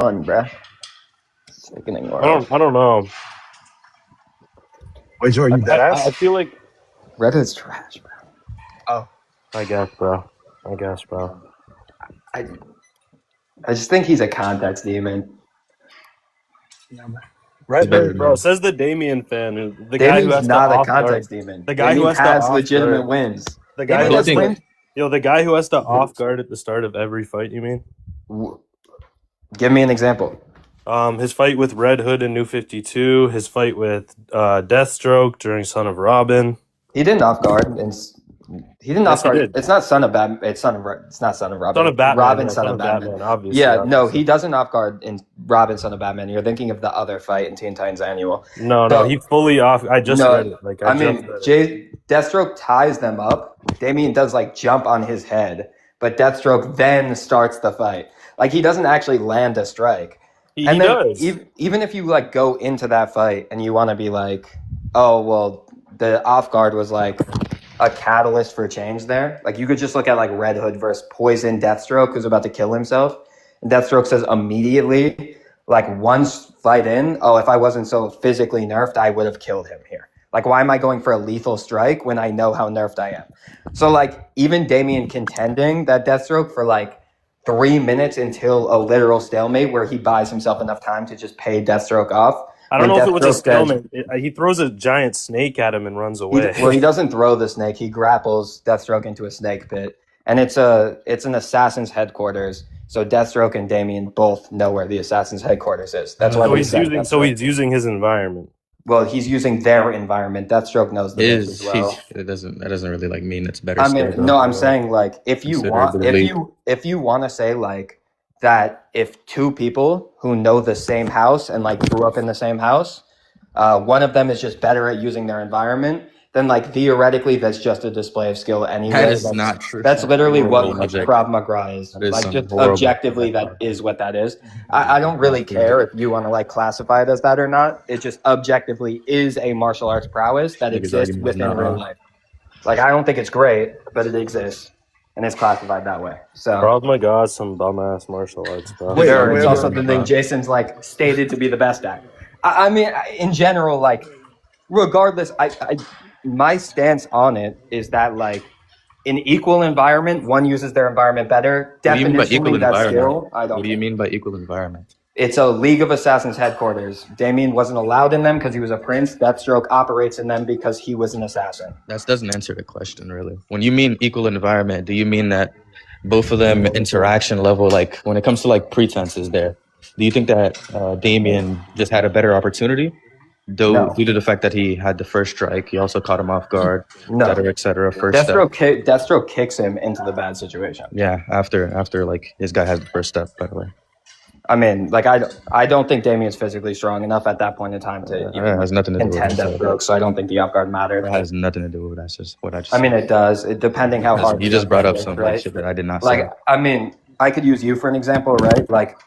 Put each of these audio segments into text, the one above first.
fun, bruh. Sickening world. I don't know. Wait, Joe, are you dead ass? I feel like Red Hood's trash, bro. Oh, I guess, bro. I just think he's a context demon. yeah, man. Red Hood, Bro, says the Damian fan, the guy Damian's who has not to a off guard. context demon. The guy who Damian has to has off legitimate guard. wins. The guy Damian who has has wins. the guy who has to off guard at the start of every fight. You mean? Give me an example. His fight with Red Hood in New 52. His fight with Deathstroke during Son of Robin. He didn't off guard, and he didn't off guard. He did. It's not Son of Batman. It's not Son of Robin. Son of Batman. Robin, yeah, Son of Batman. obviously. Yeah, no, he doesn't off guard in Robin, Son of Batman. You're thinking of the other fight in Teen Titans Annual. No, he fully off. I just read it. Like I mean, Deathstroke ties them up. Damian does like jump on his head, but Deathstroke then starts the fight. Like he doesn't actually land a strike. He does. Even if you like go into that fight and you want to be like, oh well, the off guard was like a catalyst for change there. Like you could just look at like Red Hood versus Poison Deathstroke, who's about to kill himself. And Deathstroke says immediately, like one fight in, oh, if I wasn't so physically nerfed, I would have killed him here. Like, why am I going for a lethal strike when I know how nerfed I am? So like even Damian contending that Deathstroke for like 3 minutes until a literal stalemate where he buys himself enough time to just pay Deathstroke off. I don't know if it was a stalemate. He throws a giant snake at him and runs away. He doesn't throw the snake. He grapples Deathstroke into a snake pit. And it's an assassin's headquarters. So Deathstroke and Damian both know where the assassin's headquarters is. That's why he's using his environment. Well, he's using their environment. Deathstroke knows the most as well. That doesn't really like mean it's better. I mean, no, I'm saying like if you want to say like that if two people who know the same house and like grew up in the same house, one of them is just better at using their environment, then like theoretically that's just a display of skill anyway. That is not true. That's literally what Krav Maga is. Like just objectively that is what that is. I don't really care if you want to like classify it as that or not. It just objectively is a martial arts prowess that exists within real life. Like I don't think it's great, but it exists. And it's classified that way. So, Krav Maga is some bum ass martial arts, bro. It's also the thing Jason's like stated to be the best at. I mean, in general, like, regardless, my stance on it is that like, in equal environment, one uses their environment better. Definitionally, What do you mean by equal environment? It's a League of Assassins headquarters. Damian wasn't allowed in them because he was a prince. Deathstroke operates in them because he was an assassin. That doesn't answer the question, really. When you mean equal environment, do you mean that both of them interaction level, like when it comes to like pretenses there, do you think that Damian just had a better opportunity? Due to the fact that he had the first strike, he also caught him off guard, et cetera. Deathstroke kicks him into the bad situation. Yeah, after like his guy has the first step, by the way. I mean, like I don't think Damian's physically strong enough at that point in time to has nothing to do with Deathstroke, so I don't think the off guard mattered. It has nothing to do with that. That's just what I just. I mean, it does. Depending how hard. You just brought up some shit that I did not say. Like, I mean, I could use you for an example, right? Like,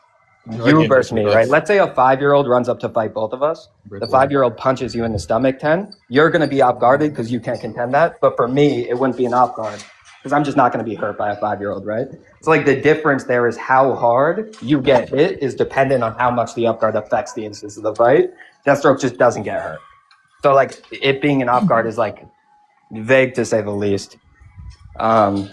you versus me, right? Let's say a 5-year-old runs up to fight both of us. The 5-year-old punches you in the stomach 10. You're going to be off guarded because you can't contend that. But for me, it wouldn't be an off guard because I'm just not going to be hurt by a 5-year-old, right? So like the difference there is how hard you get hit is dependent on how much the off guard affects the instance of the fight. Deathstroke just doesn't get hurt. So like it being an off guard is like vague to say the least. All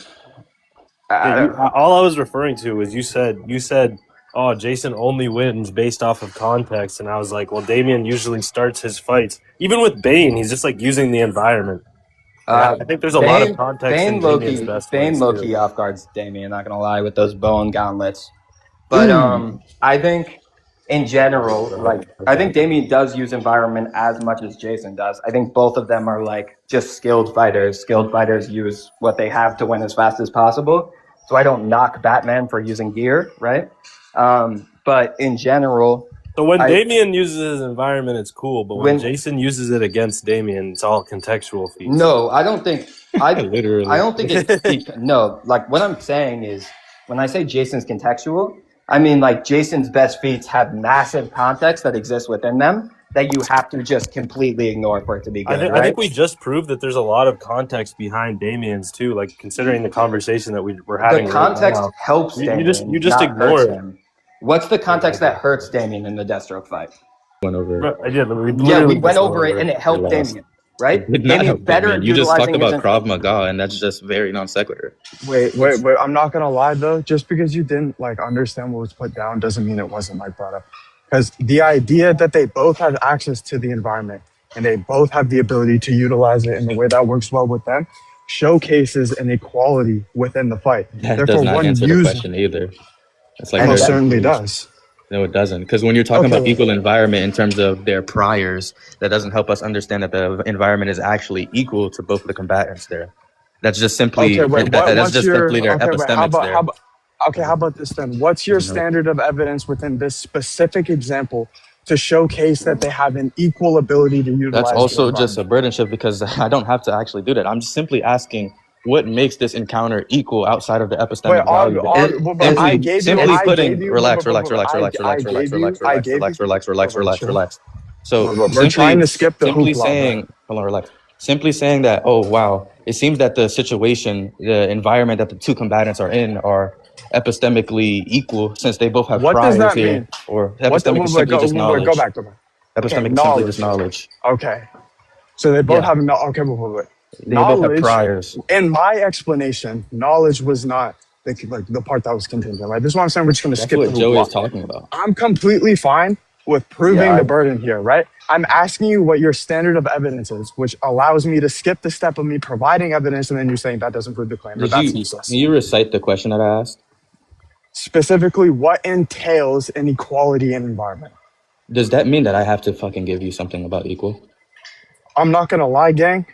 I was referring to was you said, oh, Jason only wins based off of context, and I was like, well, Damian usually starts his fights. Even with Bane, he's just like using the environment. I think there's a lot of context in Damian's best Bane low-key off guards Damian, not gonna lie, with those bone gauntlets. But I think in general, like I think Damian does use environment as much as Jason does. I think both of them are like just skilled fighters. Skilled fighters use what they have to win as fast as possible. So I don't knock Batman for using gear, right? But in general, so when Damian uses his environment, it's cool. But when Jason uses it against Damian, it's all contextual feats. No, I don't think. I don't think it's no. Like what I'm saying is, when I say Jason's contextual, I mean like Jason's best feats have massive context that exists within them that you have to just completely ignore for it to be good. I think we just proved that there's a lot of context behind Damian's too. Like considering the conversation that we're having. The context helps Damian. You just ignore it. What's the context that hurts Damian in the Deathstroke fight? Went over it. I did. We went over it and it helped Damian, right? Did not help better Damian. You just talked utilizing about Krav Maga, and that's just very non sequitur. Wait. I'm not gonna lie though. Just because you didn't like understand what was put down doesn't mean it wasn't like brought up. Because the idea that they both have access to the environment and they both have the ability to utilize it in the way that works well with them showcases an equality within the fight. That does not answer the question either. It's like it certainly does. No, it doesn't. Because when you're talking about equal environment in terms of their priors, that doesn't help us understand that the environment is actually equal to both of the combatants there. That's just simply that's just simply their epistemics there. How about this then? What's your standard of evidence within this specific example to showcase that they have an equal ability to utilize? That's also just a burden shift because I don't have to actually do that. I'm just simply asking what makes this encounter equul outside of the epistemic value. Relax. So we're trying to skip the hoopla. Simply saying that, oh wow, it seems that the situation, the environment that the two combatants are in are epistemically equal since they both have priors here. Or epistemic is simply just knowledge. Go back. Epistemic is simply just knowledge. Okay. So they both have wait. They both have priors. In my explanation, knowledge was not the part that was contingent, right? This is what I'm saying. We're just going to skip what Joey is talking about. I'm completely fine with proving the burden here, right? I'm asking you what your standard of evidence is, which allows me to skip the step of me providing evidence, and then you're saying that doesn't prove the claim. Can you recite the question that I asked? Specifically, what entails inequality in environment? Does that mean that I have to fucking give you something about equal? I'm not going to lie, gang.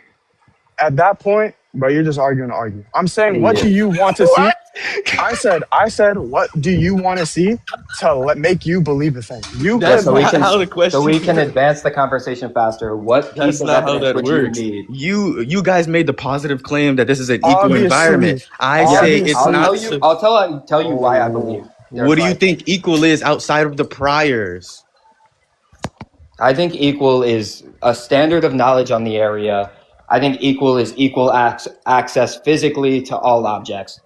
At that point, bro, you're just arguing to argue. I'm saying, what do you want to see? I said, what do you want to see to make you believe the thing? So we can advance the conversation faster. What piece of evidence would you need? You guys made the positive claim that this is an equal environment. I say it's not. I'll tell you why I believe. What do you think equal is outside of the priors? I think equal is a standard of knowledge on the area. I think equal is equal access physically to all objects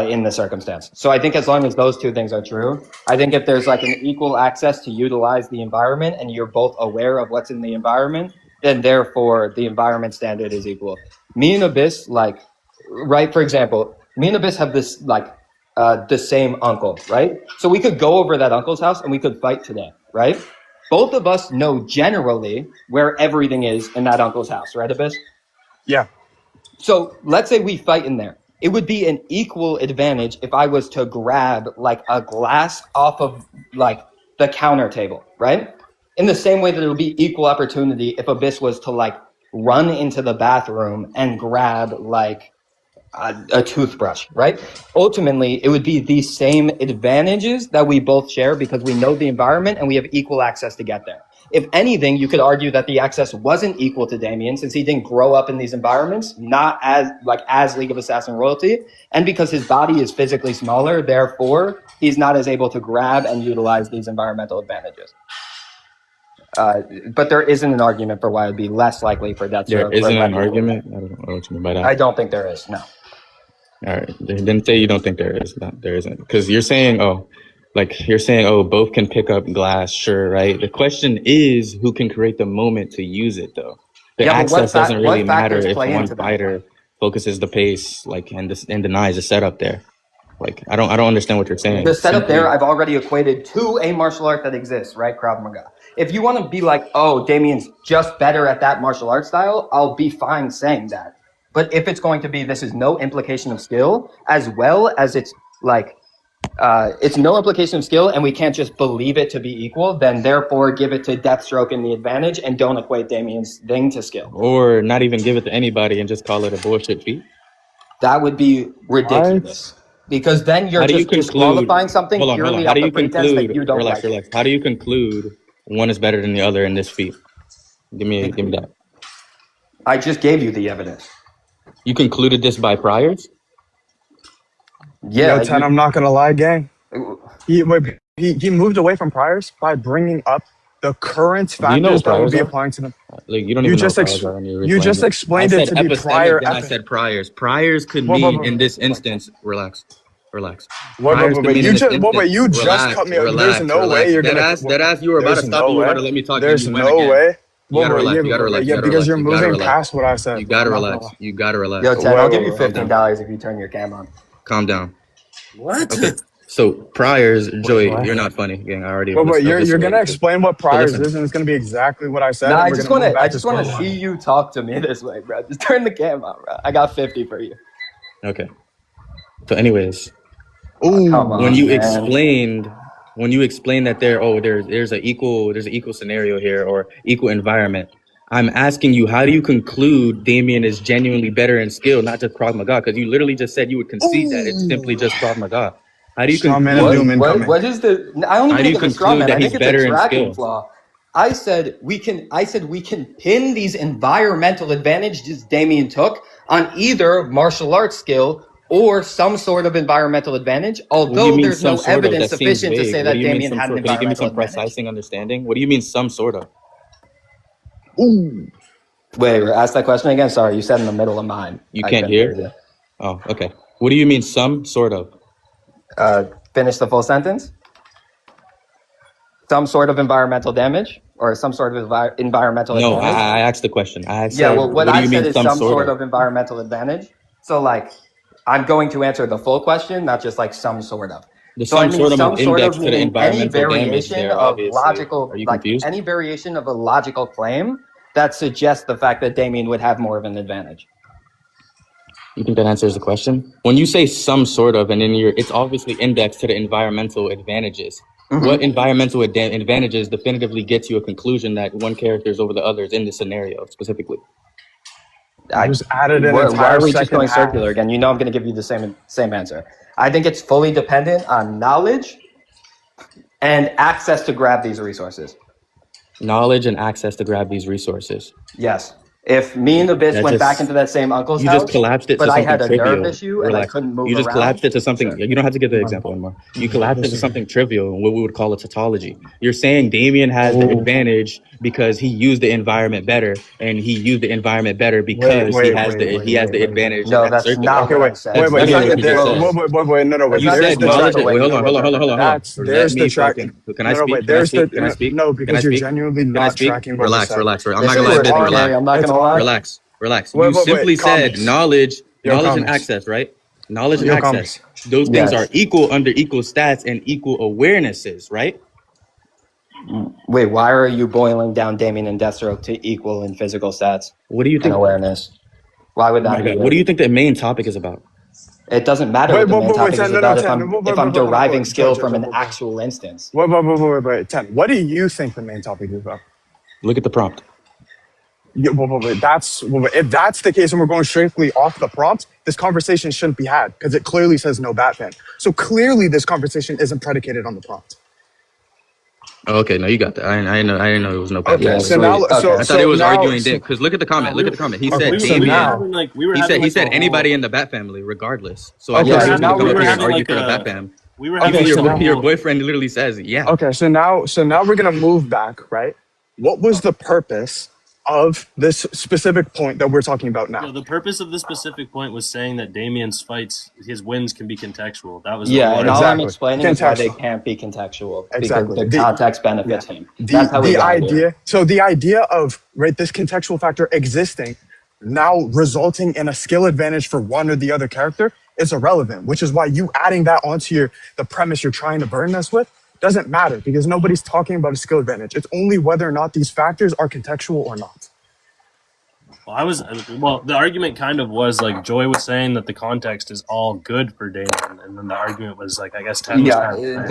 in the circumstance. So I think as long as those two things are true, I think if there's like an equal access to utilize the environment and you're both aware of what's in the environment, then therefore the environment standard is equal. Me and Abyss, for example, me and Abyss have this the same uncle, right? So we could go over that uncle's house and we could fight today, right? Both of us know generally where everything is in that uncle's house, right, Abyss? Yeah. So let's say we fight in there. It would be an equal advantage if I was to grab a glass off of the counter table, right? In the same way that it would be equal opportunity if Abyss was to run into the bathroom and grab a toothbrush, right? Ultimately, it would be these same advantages that we both share because we know the environment and we have equal access to get there. If anything, you could argue that the access wasn't equal to Damian since he didn't grow up in these environments, not as League of Assassin royalty, and because his body is physically smaller, therefore, he's not as able to grab and utilize these environmental advantages. But there isn't an argument for why it would be less likely for Deathstroke. There isn't an argument? I don't know what you mean by that. I don't think there is, no. All right. Then say you don't think there is. No, there isn't. Because you're saying, both can pick up glass, sure, right? The question is who can create the moment to use it, though. The access doesn't really matter if one fighter focuses the pace, and denies the setup there. I don't understand what you're saying. The setup there, I've already equated to a martial art that exists, right? Krav Maga. If you want to be Damian's just better at that martial art style, I'll be fine saying that. But if it's going to be, this is no implication of skill, as well as it's no implication of skill, and we can't just believe it to be equal, then therefore give it to Deathstroke in the advantage and don't equate Damian's thing to skill. Or not even give it to anybody and just call it a bullshit feat. That would be ridiculous. Because then you're just disqualifying something purely off the pretense that you don't like. Relax. How do you conclude one is better than the other in this feat? Give me that. I just gave you the evidence. You concluded this by priors? Yeah. I'm not gonna lie, gang. He moved away from priors by bringing up the current factors that would be applying to them. You don't even know you just explained it to be prior. Then I said priors. Priors could mean in this instance. Relax. Relax. Wait, Prior to me in this you instant, just cut me off. There's relax, no way relax. you're gonna. Dead ass, you were about to There's stop no me. You were way. about to let me talk, and There's you went no again. way. You gotta relax. You gotta relax. Yeah, You gotta because relax. you're You gotta moving relax. past what I said. You gotta I'm not relax. gonna- You gotta relax. Yo, Ted, I'll give you wait. $15 if you turn your cam on. Calm down. What? Okay. So priors, Joey, what? you're not funny. Gang, I already. But you're eviscerated gonna you. explain what priors listen. is, and it's gonna be exactly what I said. Nah, and I we're just gonna want move to. back I just want to square one. see you talk to me this way, bro. Just turn the cam on, bro. I got 50 for you. Okay. So, anyways, Ooh. Come on, when you man. explained that there's an equal scenario here or equal environment, I'm asking you, how do you conclude Damian is genuinely better in skill, not just Krav Maga? Because you literally just said you would concede that it's simply just Krav Maga. How do you Straw man conclude? and Doom What is the? I don't How even do you think it's a straw conclude man. that I he's think it's better a in tracking skill? flaw. I said we can pin these environmental advantages Damian took on either martial arts skill or some sort of environmental advantage. What do you Although mean there's some no sort of? evidence That seems sufficient to vague. say What that do you mean Damian some had an sort? Can you give me environmental some advantage. precising understanding? What do you mean some sort of? Ooh. Wait, ask that question again. Sorry, you said in the middle of mine. You I can't couldn't hear? you. Oh, okay. What do you mean some sort of? Finish the full sentence. Some sort of environmental damage or some sort of environmental No, advantage. I asked the question. I Yeah, said, well, what what do I you said mean is some some sort sort of? of environmental advantage. So, like, I'm going to answer the full question, not just like some sort of. The So I some mean sort of some is sort indexed of to the meaning any environmental damage variation there, of obviously. logical, Are you like confused? any variation of a logical claim that suggests the fact that Damien would have more of an advantage. You think that answers the question? When you say some sort of, and then it's obviously indexed to the environmental advantages. What environmental advantages definitively gets you a conclusion that one character is over the others in this scenario specifically? I just added an Why entire are we just second going half. circular again? You know I'm going to give you the same answer. I think it's fully dependent on knowledge and access to grab these resources. Knowledge and access to grab these resources. Yes. If me and Abyss That went just- back into that same uncle's You house, just collapsed it but to I something had a trivial. nerve issue and I Relax. couldn't move You just around. collapsed it to something. Sure. You don't have to give the example anymore. You collapsed it to something trivial, what we would call a tautology. You're saying Damien has the advantage because he used the environment better, and he used the environment better because he has the advantage. No, and that's circular. not Okay, what I wait, said. wait, That's wait, not literally even what you close. said. No, wait. You There's said the knowledge. track. Wait, hold on. There's the track. Can I speak? Can I speak? No, because you're genuinely Can I not speak? tracking what we Relax. said. I'm This not gonna is lie. where it's Relax. scary, I'm not It's gonna lie. Relax. Wait, You simply said comics. knowledge and Comics. access, right? Knowledge and Yo, access. comics. Those things Yes. are equal under equal stats and equal awarenesses, right? Wait, why are you boiling down Damien and Deathstroke to equal in physical stats What do you and think? awareness? Why would Oh my that be? God. What do you think the main topic is about? It doesn't matter Wait, what the main wait, topic is no, about no, if I'm deriving skill from an wait. actual instance. Wait, 10. What do you think the main topic is about? Look at the prompt. Yeah, wait. If that's the case and we're going strictly off the prompt, this conversation shouldn't be had because it clearly says no Batman. So clearly this conversation isn't predicated on the prompt. Oh, okay, no, you got that. I didn't know it was no Okay, Batman. so now, Okay. so I thought it was now, arguing so- because look at the comment. Look at the comment. He said so Damien. now- He said anybody in the Bat family, regardless. So I Okay, thought so he was now gonna come we up were here and having argue like for the a- Bat fam. We were Okay, having so now- Your boyfriend literally says, "Yeah." Okay, so now we're gonna move back, right? What was the purpose of this specific point that we're talking about now? No, the purpose of this specific point was saying that Damien's fights, his wins can be contextual. That was Yeah, the and whole all I'm Exactly. explaining is why they Contextual. can't be contextual. Exactly. Because the context benefits him. The, That's how we the got idea here. so the idea of this contextual factor existing now resulting in a skill advantage for one or the other character is irrelevant, which is why you adding that onto the premise you're trying to burn us with doesn't matter because nobody's talking about a skill advantage. It's only whether or not these factors are contextual or not. Well, the argument kind of was like Joy was saying that the context is all good for Damien, and then the argument was like, I guess 10 was Yeah, kind of saying that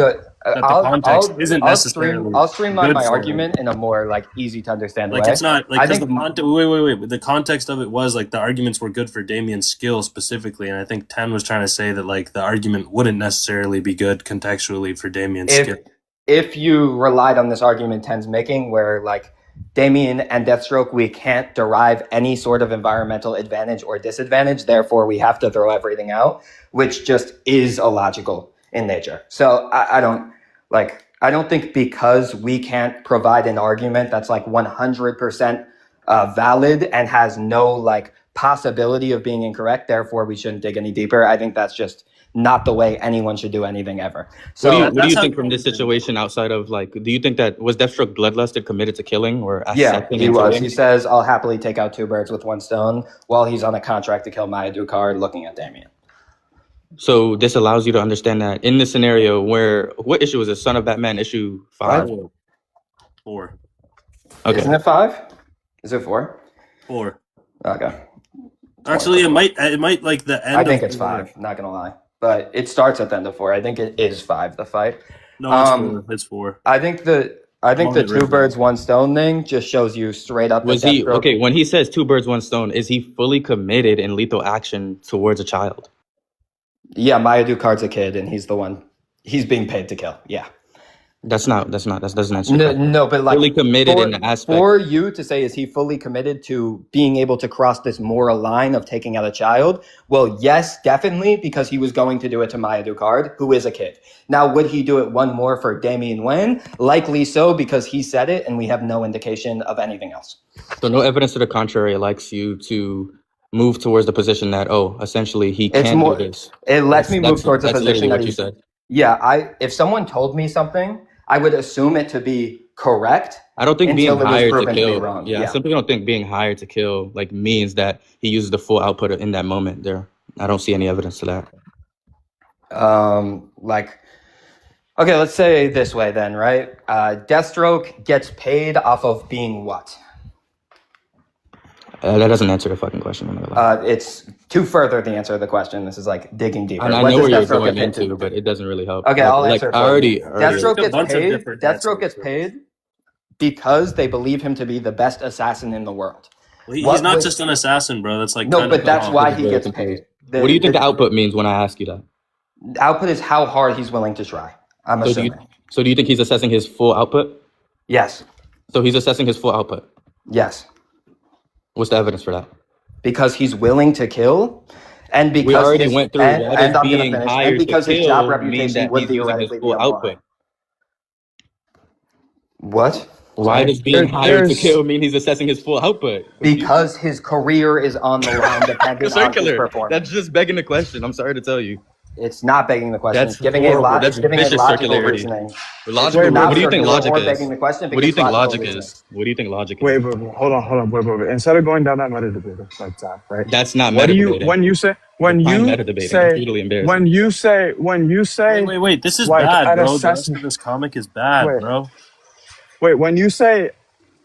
the context isn't necessarily I'll streamline good my for argument in a more like easy to understand like way. it's not like I 'cause think wait. The context of it was like the arguments were good for Damien's skill specifically, and I think 10 was trying to say that like the argument wouldn't necessarily be good contextually for Damien's skill. if you relied on this argument Ten's making, where like Damien and Deathstroke, we can't derive any sort of environmental advantage or disadvantage, therefore we have to throw everything out, which just is illogical in nature. So I don't think because we can't provide an argument that's like 100% valid and has no like possibility of being incorrect, therefore we shouldn't dig any deeper. I think that's just not the way anyone should do anything ever. What So do you That's how- think from this situation outside of like? Do you think that was Deathstroke bloodlusted, committed to killing, or yeah, accepting he and was. killing? He says, "I'll happily take out two birds with one stone," while he's on a contract to kill Maya Ducard, looking at Damian. So this allows you to understand that in this scenario, where what issue is it? Son of Batman issue 5? 4. Okay. Isn't it 5? Is it 4? 4. Okay. Actually, it might like the end. I think of it's 4. 5. Not gonna lie, but it starts at the end of 4. I think it is 5. The fight. No, it's 4. It's 4. I think the two birds, one stone thing just shows you straight up. Was he okay when he says 2 birds, 1 stone? Is he fully committed in lethal action towards a child? Yeah, Maya Ducard's a kid, and he's the one. He's being paid to kill. Yeah. That doesn't answer. No, but like fully committed in the aspect. For you to say, is he fully committed to being able to cross this moral line of taking out a child? Well, yes, definitely, because he was going to do it to Maya Ducard, who is a kid. Now, would he do it one more for Damian Wen? Likely so, because he said it, and we have no indication of anything else. So no evidence to the contrary likes you to move towards the position that, essentially he can do this. It lets me move towards the position that you he said. Yeah, if someone told me something, I would assume it to be correct. I don't think being until it was hired to proven to be kill. wrong. Yeah, some people don't think being hired to kill like means that he uses the full output in that moment. There, I don't see any evidence to that. Okay, let's say it this way then, right? Deathstroke gets paid off of being what? That doesn't answer the fucking question. I'm gonna lie. It's to further the answer of the question. This is like digging deeper. I What know does where you're Deathstroke going get paid into, but it doesn't really help. Okay, I'll answer it I for already. you. Deathstroke A bunch of gets paid. different Deathstroke gets answers. paid because they believe him to be the best assassin in the world. Well, he's What not was- just an assassin, bro. That's like No, kind but of that's wrong. why he gets paid. What do you think the output means when I ask you that? Output is how hard he's willing to try. I'm So do assuming. you think he's assessing his full output? Yes. So he's assessing his full output. Yes. What's the evidence for that? Because he's willing to kill, and because We already his, went through and, what and is I'm gonna being finish, hired and because to his kill job mean reputation that would he's using his theoretically be full a output. What? Why does being hired to there's- kill mean he's assessing his full output? Because his career is on the line dependent on his Circular. performance. That's just begging the question. I'm sorry to tell you. It's not begging the question. That's It's giving horrible. a That's giving a vicious logical circularity. reasoning. Logical. Not What do you think circular logic or is? begging the question, What do you because think logical logic reasoning. is? What do you think logic is? Wait, hold on, wait. Instead of going down that meta debate like that, right? That's not What do you meta-debating. when you say when Define you meta-debating. say It's totally embarrassing. when you say Wait. This is like, bad, an bro. The rest assessment- of this comic is bad, Wait. bro. wait when you say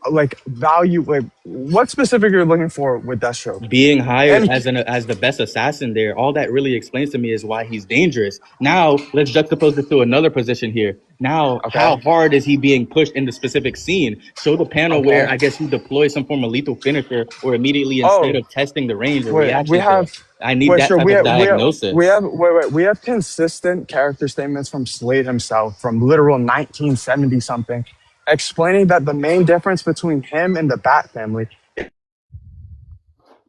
like value, like what specific you're looking for with Deathstroke? Being hired And- as the best assassin there, all that really explains to me is why he's dangerous. Now let's juxtapose it to another position here. Now, Okay. how hard is he being pushed in the specific scene? Show the panel Okay. where I guess he deploys some form of lethal finisher, or immediately instead of testing the range or Wait, reaction. we have. I need Wait, that sure, type of diagnosis. we have consistent character statements from Slade himself from literal 1970 something, explaining that the main difference between him and the Bat family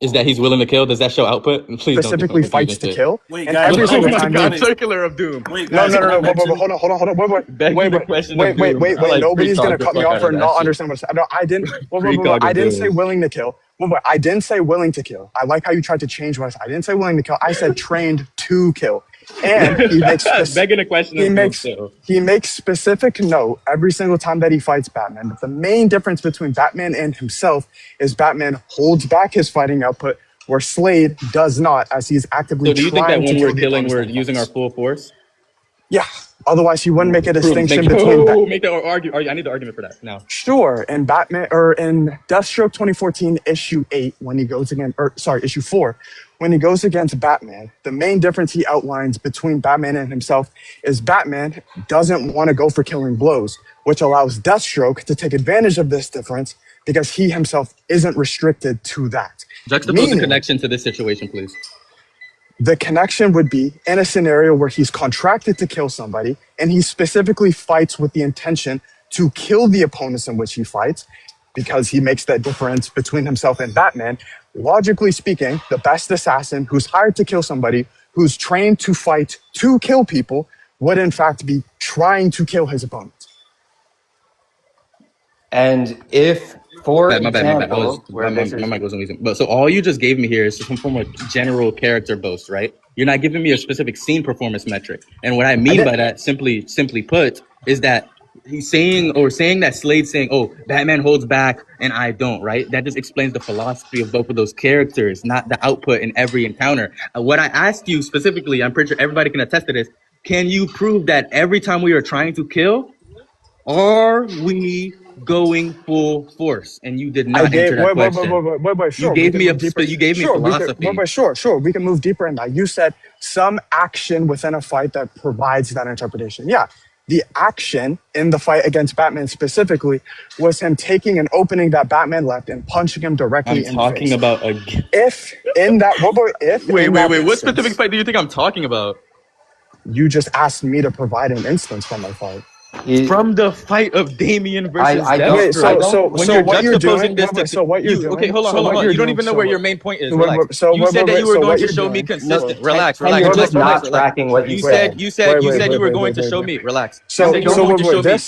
Is that he's willing to kill? Does that show output? Please specifically don't fights to kill. Wait, And guys, every oh single my time God. he- circular of doom. Wait, No, guys, no, can I wait, mention- hold on, Begging wait, the question of wait, doom. I like nobody's gonna pre-cog cut me the fuck off out for of that not shit. understanding what I said. No, I didn't. Pre-cog I of didn't doom. say willing to kill. I didn't say willing to kill. I like how you tried to change what I said. I didn't say willing to kill. I said trained to kill. And he makes Begging the question he of makes doom, too. he makes specific note every single time that he fights Batman. But the main difference between Batman and himself is Batman holds back his fighting output, where Slade does not, as he's actively So do you think that trying to when kill we're the killing, opponents we're that he using our fights. full force? Yeah. Otherwise, he wouldn't make a distinction Make between. make the argue. I need the argument for that now. Sure, in Batman or in Deathstroke 2014 issue 8 when he goes against issue 4 when he goes against Batman, the main difference he outlines between Batman and himself is Batman doesn't want to go for killing blows, which allows Deathstroke to take advantage of this difference because he himself isn't restricted to that. Juxtapose the Meaning- connection to this situation, please. The connection would be in a scenario where he's contracted to kill somebody and he specifically fights with the intention to kill the opponents in which he fights because he makes that difference between himself and Batman. Logically speaking, the best assassin who's hired to kill somebody, who's trained to fight to kill people, would in fact be trying to kill his opponents. And if For My bad. example, where this My is mic wasn't using. But so all you just gave me here is some form of general character boast, right? You're not giving me a specific scene performance metric. And what I mean by that, simply put, is that he's saying that Slade's saying, "Oh, Batman holds back and I don't," right? That just explains the philosophy of both of those characters, not the output in every encounter. What I asked you specifically, I'm pretty sure everybody can attest to this. Can you prove that every time we are trying to kill, are we going full force? And you did not answer that question. Wait, sure. You gave me philosophy. sure. We can move deeper in that. You said some action within a fight that provides that interpretation. Yeah. The action in the fight against Batman specifically was him taking an opening that Batman left and punching him directly in the face. I'm talking about a... If in that... Wait. What specific fight do you think I'm talking about? You just asked me to provide an instance from my fight. From the fight of Damian versus Deathstroke. What you're doing... Okay, hold on. You don't even know where your main point is. Relax. You said that you were going to show me consistent. Relax. You're just not tracking what you said. You said you were going to show me. Relax. You said you were going to show me.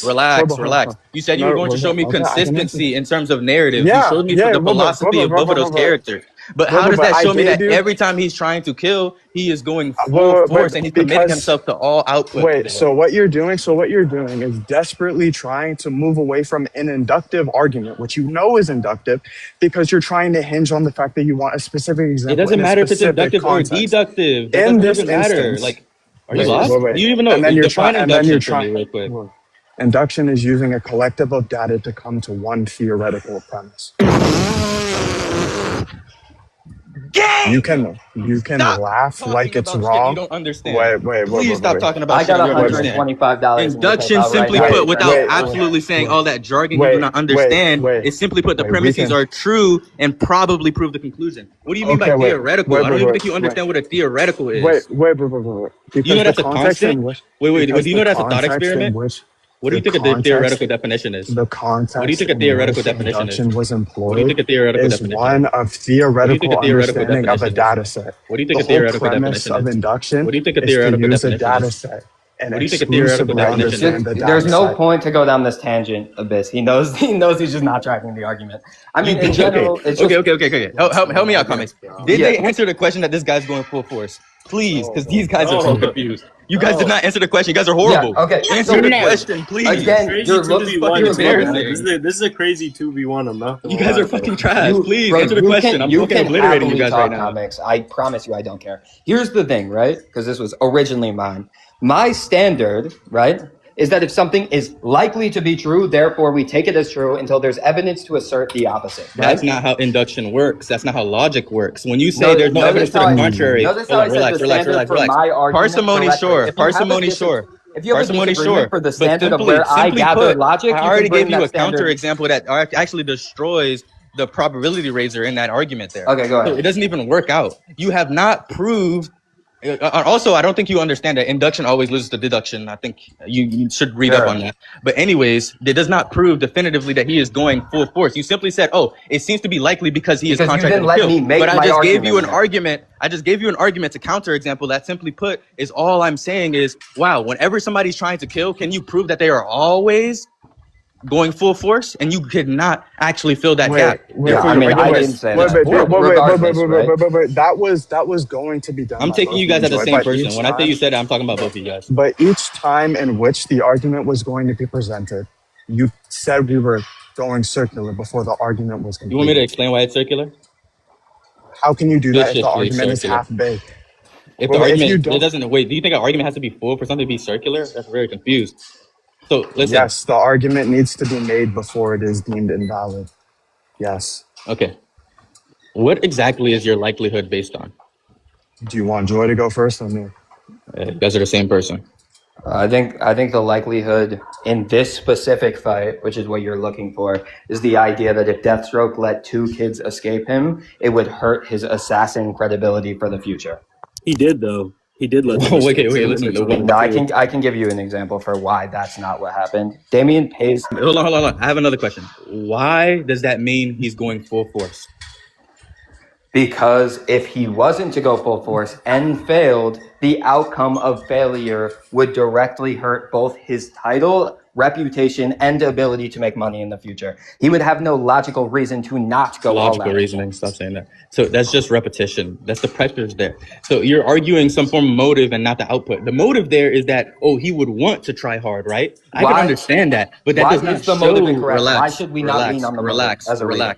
Relax. You said you were going to show me consistency in terms of narrative. You showed me the philosophy of both of those characters. But how does that show me that every time he's trying to kill, he is going full force and he's committing himself to all output? So what you're doing is desperately trying to move away from an inductive argument, which you know is inductive, because you're trying to hinge on the fact that you want a specific example. It doesn't matter if it's inductive or deductive. It doesn't matter. Like, are you lost? Do you even know? Define induction for me real quick. Induction is using a collective of data to come to one theoretical premise. You can laugh like it's wrong. You don't understand. Wait. Please stop talking about I got $125. Induction simply put, without absolutely saying all that jargon you do not understand, is simply put the premises are true and probably prove the conclusion. What do you mean by theoretical? I don't even think you understand what a theoretical is. Wait. You know that's a constant? Wait. Do you know that's a thought experiment? What do you think a theoretical definition is? The context. What do you think a theoretical definition is? Was employed. What do you think a theoretical is definition one of theoretical understanding of a data set. What do you think a theoretical definition of is? induction What do you think a theoretical is to use definition a data is? set and What do you think a theoretical definition is? There's no point to go down this tangent, Abyss. He knows he's just not tracking the argument. I mean, in general, it's just... Okay. Help me out, Comics. Did they answer the question that this guy's going full force? Please, because these guys are so confused. You guys did not answer the question. You guys are horrible. Yeah, okay. Answer the question, please. Again, you're fucking embarrassing. This is a crazy 2v1. I'm not gonna You guys lie, are fucking trash. Please answer the you question. can- I'm you fucking can obliterating you happily guys right talk now. Comics. I promise you I don't care. Here's the thing, right? Because this was originally mine. My standard, right, is that if something is likely to be true, therefore we take it as true until there's evidence to assert the opposite. Right? That's not how induction works. That's not how logic works. When you say there's no evidence to the contrary, relax. Parsimony, sure. If you have a disagreement for the standard of where I gather logic, I already gave you a counter example that actually destroys the probability raiser in that argument there. Okay, go ahead. So it doesn't even work out. You have not proved. Also, I don't think you understand that induction always loses to deduction. I think you should read up on that. But anyways, it does not prove definitively that he is going full force. You simply said, "Oh, it seems to be likely because he is contracted to kill." But I just gave you an argument. I just gave you an argument to counter example that simply put is all I'm saying is, wow, whenever somebody's trying to kill, can you prove that they are always going full force? And you could not actually fill that gap. I didn't say that. That was going to be done. I'm taking you guys as the same person. When I say you said it, I'm talking about both of you guys. But each time in which the argument was going to be presented, you said we were going circular before the argument was complete. You want me to explain why it's circular? How can you do that if the argument is half baked? If the argument it doesn't wait, do you think an argument has to be full for something to be circular? That's very confused. So listen. Yes, the argument needs to be made before it is deemed invalid. Yes. Okay. What exactly is your likelihood based on? Do you want Joy to go first or me? You guys are the same person. I think the likelihood in this specific fight, which is what you're looking for, is the idea that if Deathstroke let two kids escape him, it would hurt his assassin credibility for the future. He did though. He did let. Wait, listen. No, I can give you an example for why that's not what happened. Damian pays. Hold on. I have another question. Why does that mean he's going full force? Because if he wasn't to go full force and failed, the outcome of failure would directly hurt both his title, reputation, and ability to make money in the future. He would have no logical reason to not go all Logical out. reasoning. Stop saying that. So that's just repetition. That's the pressures there. So you're arguing some form of motive and not the output. The motive there is that, oh, he would want to try hard, right? I can understand that, but that Why does not is the show. motive incorrect? Relax. Why should we not lean on the relax, motive as a reader?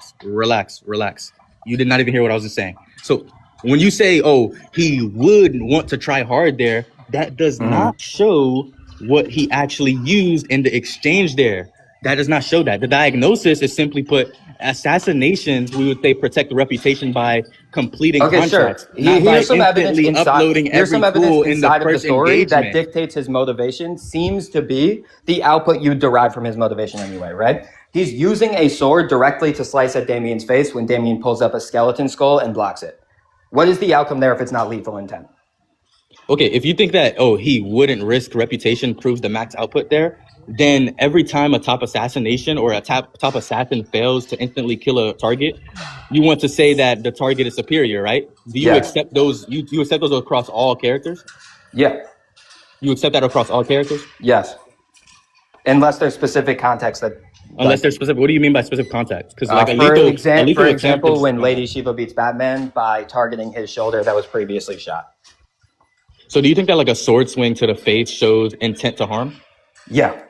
relax. You did not even hear what I was just saying. So when you say, oh, he would want to try hard there, that does not show what he actually used in the exchange there. That does not show that. The diagnosis is simply put, assassinations, we would say, protect the reputation by completing contracts. Sure. Here's some evidence uploading inside of the story that dictates his motivation seems to be the output you derive from his motivation anyway, right? He's using a sword directly to slice at Damian's face when Damian pulls up a skeleton skull and blocks it. What is the outcome there if it's not lethal intent? Okay, if you think that, oh, he wouldn't risk reputation proves the max output there, then every time a top assassination or a top assassin fails to instantly kill a target, you want to say that the target is superior, right? Do you accept those? You accept those across all characters? Yeah. You accept that across all characters? Yes. Unless there's specific context that. Unless there's specific. What do you mean by specific context? Because for example, when Lady Shiva beats Batman by targeting his shoulder that was previously shot. So do you think that like a sword swing to the face shows intent to harm? Yeah.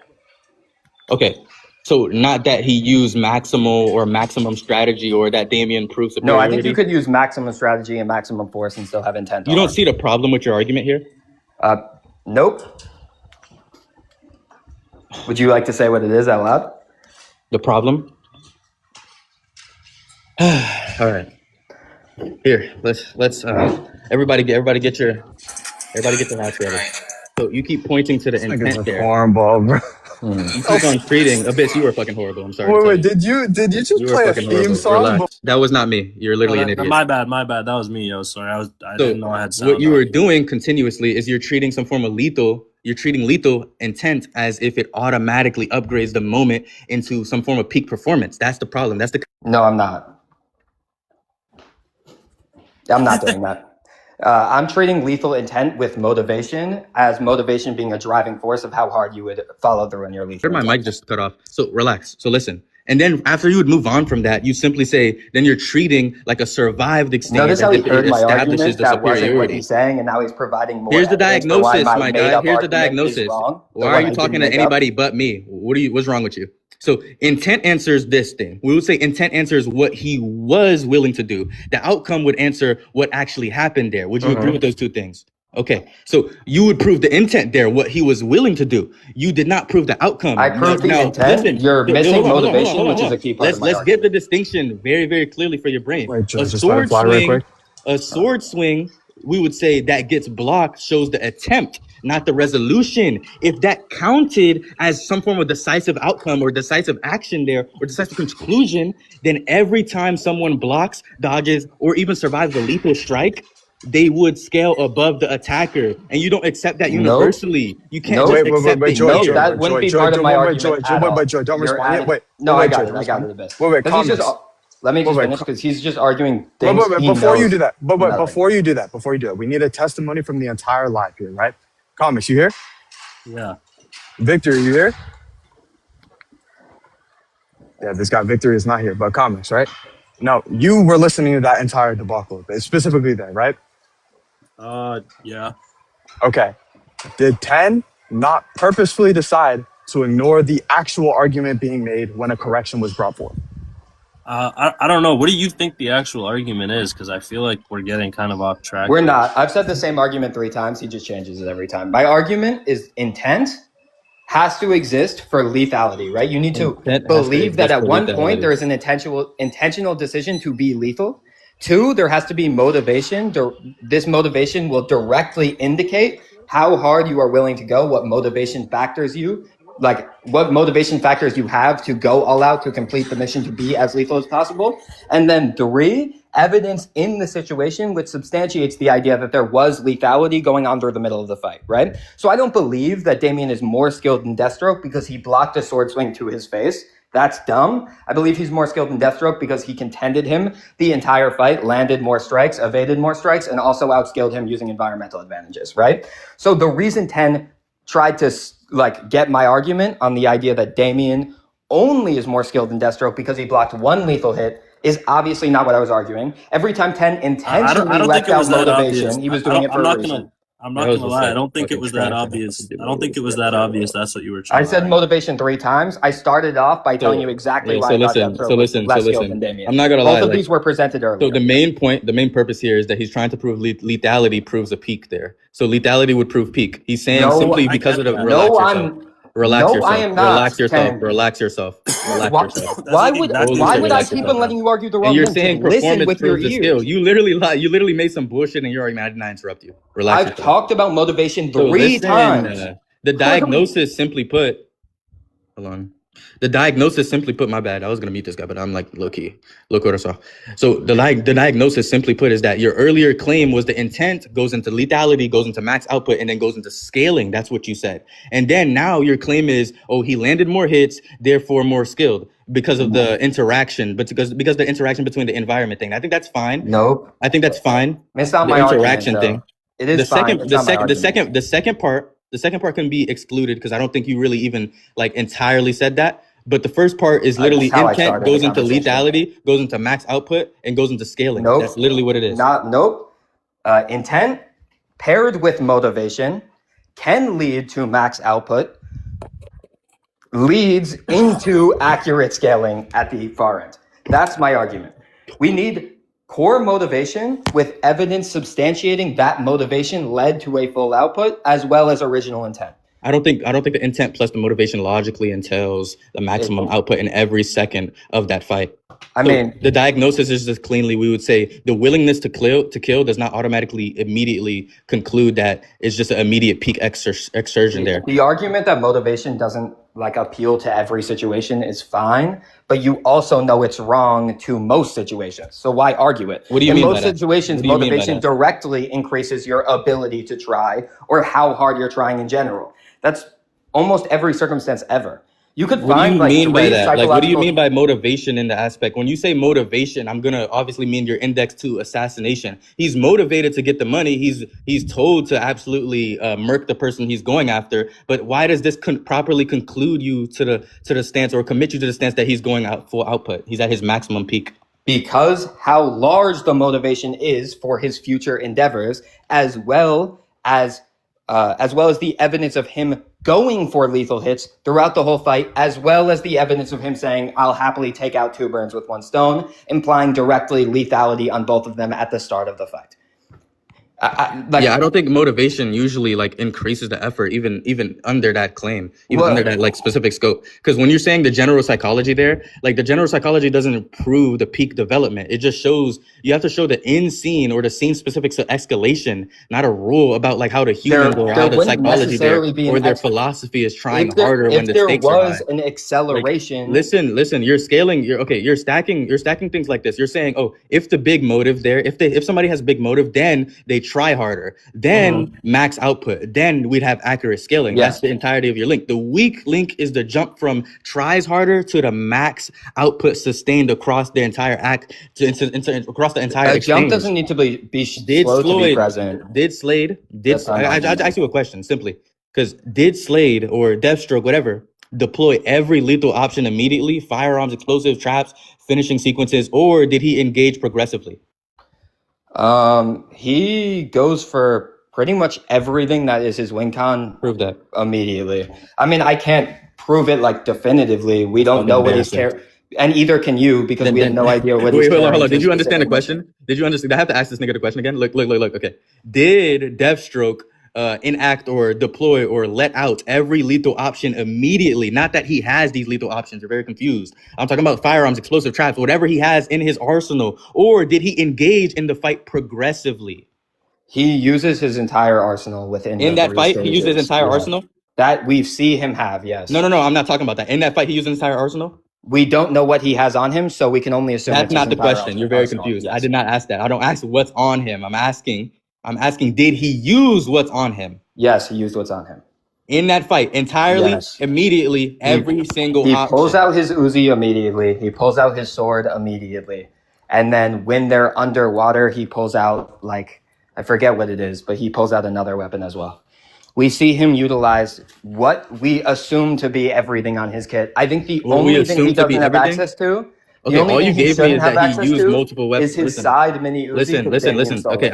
Okay. So not that he used maximal or maximum strategy or that Damian proves superiority? No, I think you could use maximum strategy and maximum force and still have intent to harm. You don't see the problem with your argument here? Nope. Would you like to say what it is out loud? The problem? All right. Here, let's everybody get their house ready. So you keep pointing to the intent there. Hornball, bro. You keep on treating Abyss. You were fucking horrible. I'm sorry. Wait, did you just play a theme song? Relax. That was not me. You're literally an idiot. My bad. That was me, yo. Sorry, I didn't know I had sound. What you were doing continuously is you're treating some form of lethal. You're treating lethal intent as if it automatically upgrades the moment into some form of peak performance. That's the problem. No, I'm not. I'm not doing that. I'm treating lethal intent with motivation as motivation being a driving force of how hard you would follow through on your lethal intent. My mic just cut off. So relax. So listen. And then after you would move on from that, you simply say, then you're treating like a survived exchange. Notice how he heard my argument, that wasn't what he's saying, and now he's providing more. Here's the diagnosis, my guy. Here's the diagnosis. Why are you talking to anybody but me? What's wrong with you? So intent answers this thing. We would say intent answers what he was willing to do. The outcome would answer what actually happened there. Would you agree with those two things? Okay, so you would prove the intent there, what he was willing to do. You did not prove the outcome. I proved the intent. Listen, you're missing motivation, which is a key part of my Let's get the distinction very, very clearly for your brain. Wait, a sword swing, we would say that gets blocked shows the attempt, not the resolution. If that counted as some form of decisive outcome or decisive action there or decisive conclusion, then every time someone blocks, dodges, or even survives a lethal strike, they would scale above the attacker, and you don't accept that universally. You can't just accept it. That wouldn't be part of my argument. Joy, don't respond yet. I got it a bit. Wait, let me just finish because he's just arguing things. Before you do that, before you do that, we need a testimony from the entire live here, right? Comics, you here? Yeah. Victor, are you here? Yeah, this guy Victor is not here, but Comics, right? No, you were listening to that entire debacle, specifically there, right? Yeah. Okay. Did 10 not purposefully decide to ignore the actual argument being made when a correction was brought forth? I don't know. What do you think the actual argument is? Because I feel like we're getting kind of off track. We're not. I've said the same argument 3 times. He just changes it every time. My argument is intent has to exist for lethality, right? You need to believe that at one point there is an intentional decision to be lethal. 2, there has to be motivation. This motivation will directly indicate how hard you are willing to go, what motivation factors you have to go all out to complete the mission to be as lethal as possible. And then 3, evidence in the situation which substantiates the idea that there was lethality going on through the middle of the fight, right? So I don't believe that Damian is more skilled in Deathstroke because he blocked a sword swing to his face That's dumb. I believe he's more skilled in Deathstroke because he contended him the entire fight, landed more strikes, evaded more strikes, and also outskilled him using environmental advantages, right? So the reason 10 tried to like get my argument on the idea that Damian only is more skilled in Deathstroke because he blocked one lethal hit is obviously not what I was arguing. Every time 10 intentionally left out motivation, he was doing it for a reason. I'm not gonna lie. I don't think it was that obvious. I don't think it was that obvious. That's what you were trying. I said motivation 3 times. I started off by telling you exactly why I thought Deathstroke was less skilled than Damian. I'm not gonna lie. Both of these were presented earlier. So the main purpose here is that he's trying to prove lethality proves a peak there. So lethality would prove peak. He's saying simply because of the relax yourself. Why would I keep on letting you argue the wrong thing? You're thing? saying Listen with your ears. You literally made some bullshit in your argument. I did not interrupt you. Relax. I've talked about motivation 3 times. The diagnosis simply put, hold on. The diagnosis simply put, my bad. I was gonna mute this guy, but I'm like low key. Look what I saw. So the diagnosis simply put is that your earlier claim was the intent goes into lethality, goes into max output, and then goes into scaling. That's what you said. And then now your claim is, oh, he landed more hits, therefore more skilled because of the interaction, but because the interaction between the environment thing. I think that's fine. Nope. I think that's fine. It's not the my interaction argument, thing. It is The second part can be excluded because I don't think you really even like entirely said that. But the first part is literally intent goes into lethality, goes into max output, and goes into scaling. Nope. That's literally what it is. Intent paired with motivation can lead to max output, leads into accurate scaling at the far end. That's my argument. We need core motivation with evidence substantiating that motivation led to a full output as well as original intent. I don't think the intent plus the motivation logically entails the maximum output in every second of that fight. I mean, the diagnosis is just cleanly, we would say the willingness to kill does not automatically immediately conclude that it's just an immediate peak exertion there. The argument that motivation doesn't like appeal to every situation is fine, but you also know it's wrong to most situations. So why argue it? What do you mean by that? In most situations, motivation directly increases your ability to try or how hard you're trying in general. That's almost every circumstance ever. You could find what do you mean by that? Like, what do you mean by motivation in the aspect? When you say motivation, I'm gonna obviously mean your index to assassination. He's motivated to get the money. He's told to absolutely murk the person he's going after. But why does this properly conclude you to the stance or commit you to the stance that he's going out full output? He's at his maximum peak. Because how large the motivation is for his future endeavors, as well as the evidence of him going for lethal hits throughout the whole fight, as well as the evidence of him saying, I'll happily take out 2 birds with 1 stone, implying directly lethality on both of them at the start of the fight. I don't think motivation usually like increases the effort, even under that claim, under that like specific scope. Because when you're saying the general psychology there, like the general psychology doesn't prove the peak development. It just shows you have to show the in scene or the scene specific escalation, not a rule about like how the human or how the psychology there or their philosophy is trying harder when the stakes are high. If there was an acceleration, like, listen, you're scaling. You're stacking things like this. You're saying, oh, if the big motive there, if somebody has big motive, then they try harder, then max output, then we'd have accurate scaling. That's the entirety of your link. The weak link is the jump from tries harder to the max output sustained across the entire act across the entire exchange. Jump doesn't need to be slow to be present. I ask you a question simply because did Slade or Deathstroke, whatever, deploy every lethal option immediately, firearms, explosive traps, finishing sequences, or did he engage progressively? He goes for pretty much everything that is his win con. Prove that immediately. I mean, I can't prove it like definitively. We don't know what he's and either can you because we have no idea what he's hold on. Did you understand the question? Did you understand? I have to ask this nigga the question again. Look. Okay. Did Deathstroke enact or deploy or let out every lethal option immediately? Not that he has these lethal options. You're very confused. I'm talking about firearms, explosive traps, whatever he has in his arsenal. Or did he engage in the fight progressively? He uses his entire arsenal within. In that fight, he used his entire arsenal? That we see him have, yes. No. I'm not talking about that. In that fight, he used his entire arsenal? We don't know what he has on him, so we can only assume that's not the question. You're very confused. Yes. I did not ask that. I don't ask what's on him. I'm asking, did he use what's on him? Yes, he used what's on him. in that fight entirely, Yes. immediately, every single He option. pulls out his Uzi immediately. He pulls out his sword immediately. And then when they're underwater, he pulls out, like, I forget what it is, but he pulls out another weapon as well. We see him utilize what we assume to be everything on his kit. I think the What we only thing assume he to be doesn't have everything? access to, Okay, the only all thing you he gave me shouldn't is have that access he used to multiple weapons. is his side mini Uzi. Listen. Okay,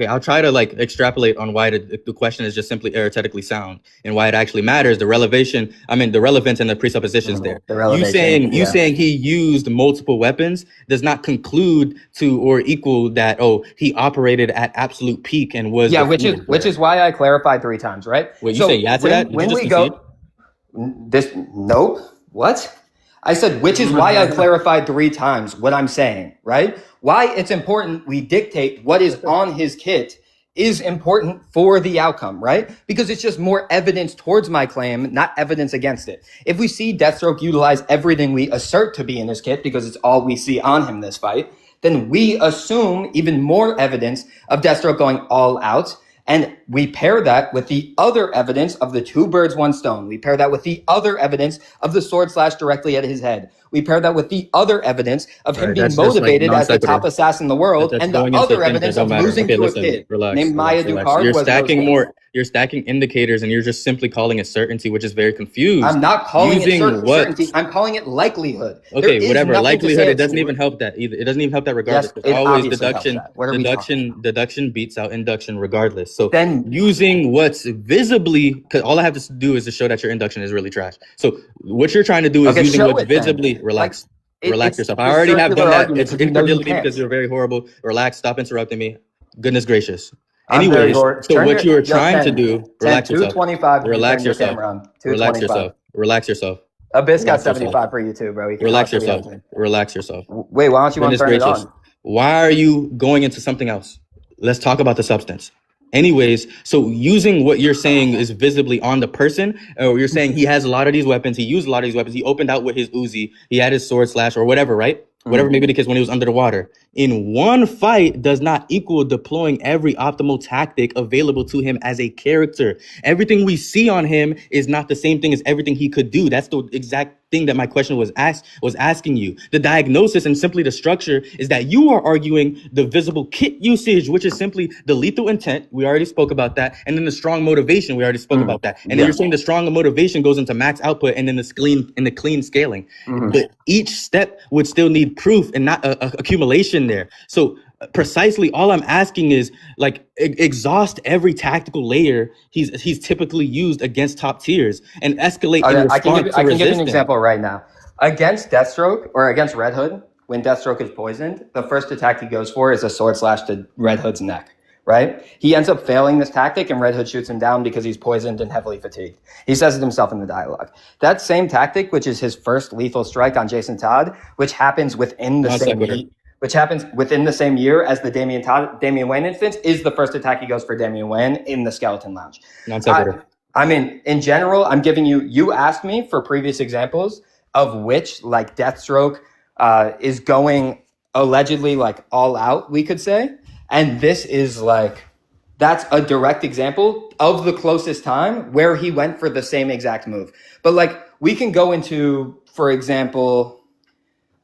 I'll try to like extrapolate on why the question is just simply arithmetically sound and why it actually matters. The relevance and the presuppositions there. The relevation, You saying he used multiple weapons does not conclude to or equal that he operated at absolute peak and was which is why I clarified 3 times, right? Wait, you say yeah to that? Did When you just we concede? go nope. What? I said, which is why I clarified 3 times what I'm saying, right? Why it's important we dictate what is on his kit is important for the outcome, right? Because it's just more evidence towards my claim, not evidence against it. If we see Deathstroke utilize everything we assert to be in his kit, because it's all we see on him this fight, then we assume even more evidence of Deathstroke going all out. And we pair that with the other evidence of the 2 birds, 1 stone. We pair that with the other evidence of the sword slash directly at his head. We pair that with the other evidence of him being motivated as the top assassin in the world, and the other evidence of losing to a kid named Maya Ducard. You're stacking indicators, and you're just simply calling it certainty, which is very confused. I'm not calling it certainty. I'm calling it likelihood. Okay, whatever. Likelihood. It doesn't even help that either. It doesn't even help that regardless. Yes, it's always deduction beats out induction regardless. So then using what's visibly, because all I have to do is to show that your induction is really trash. So what you're trying to do is using what's visibly relax yourself. I already have done that. It's incredulity because you're very horrible. Relax. Stop interrupting me. Goodness gracious. Anyways, so what you're trying to do, relax yourself. Relax yourself. Relax yourself. Abyss got 75 for you too, bro. Relax yourself. Relax yourself. Wait, why don't you want to turn it on? Why are you going into something else? Let's talk about the substance. Anyways, so using what you're saying is visibly on the person, or you're saying he has a lot of these weapons, he used a lot of these weapons, he opened out with his Uzi, he had his sword slash or whatever, right? Whatever maybe the case when he was under the water. In one fight does not equal deploying every optimal tactic available to him as a character. Everything we see on him is not the same thing as everything he could do. That's the exact thing that my question was asking you. The diagnosis and simply the structure is that you are arguing the visible kit usage, which is simply the lethal intent. We already spoke about that. And then the strong motivation. We already spoke about that. And then you're saying the strong motivation goes into max output and then the clean scaling. But each step would still need proof and not accumulation there. So precisely all I'm asking is like exhaust every tactical layer he's typically used against top tiers and escalate in response to resistance. I can give you an example right now. Against Deathstroke or against Red Hood, when Deathstroke is poisoned, the first attack he goes for is a sword slash to Red Hood's neck, right? He ends up failing this tactic and Red Hood shoots him down because he's poisoned and heavily fatigued. He says it himself in the dialogue. That same tactic, which is his first lethal strike on Jason Todd, which happens within the same year as the Damian Wayne instance, is the first attack he goes for Damian Wayne in the Skeleton Lounge. I mean, in general, I'm giving you asked me for previous examples of which like Deathstroke is going allegedly like all out, we could say. And this is like, that's a direct example of the closest time where he went for the same exact move. But like, we can go into, for example,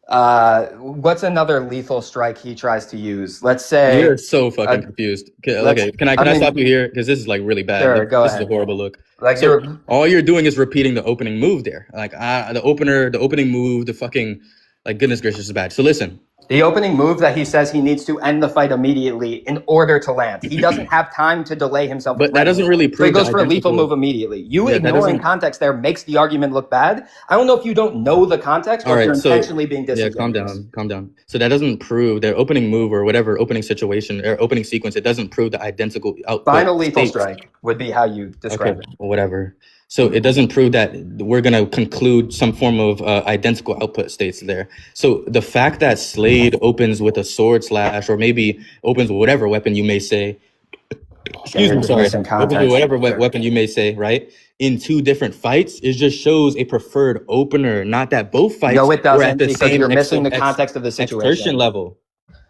what's another lethal strike he tries to use? Let's say you're so fucking confused. Okay, can I stop you here because this is like really bad. Sure, go this ahead. is a horrible look. Like so all you're doing is repeating the opening move there. Like the opening move, the fucking like goodness gracious is bad. So listen. The opening move that he says he needs to end the fight immediately in order to land. He doesn't have time to delay himself. But that doesn't really prove. So he goes for a lethal move immediately. Ignoring context there makes the argument look bad. I don't know if you don't know the context or if you're intentionally being disingenuous. Yeah, calm down. So that doesn't prove their opening move or whatever opening situation or opening sequence. It doesn't prove the identical output. Final lethal strike would be how you describe it. Whatever. So it doesn't prove that we're going to conclude some form of identical output states there. So the fact that Slade opens with a sword slash or maybe opens with whatever weapon you may say, opens with whatever weapon you may say, right? In 2 different fights, it just shows a preferred opener, not that both fights no, it doesn't, were at the because same you're missing the context of the situation. Exertion level.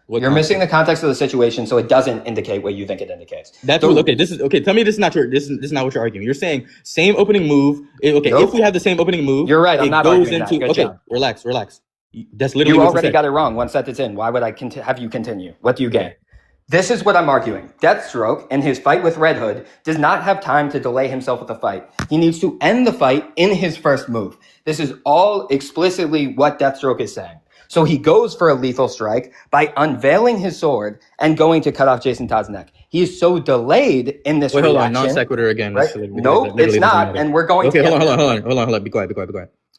What You're context? missing the context of the situation, so it doesn't indicate what you think it indicates. That's what, okay. This is okay. Tell me this is not true. This is not what you're arguing. You're saying same opening move. Okay, Nope. if we have the same opening move, You're right. I'm it not goes arguing that. into Good okay. job. Relax. That's literally You what already said. got it wrong. One sentence in. Why would I have you continue? What do you gain? This is what I'm arguing. Deathstroke, in his fight with Red Hood, does not have time to delay himself with the fight. He needs to end the fight in his first move. This is all explicitly what Deathstroke is saying. So he goes for a lethal strike by unveiling his sword and going to cut off Jason Todd's neck. He is so delayed in this Wait, hold on. reaction. Non sequitur again. Right? Nope, it's not. And we're going Okay, to hold on. Be quiet.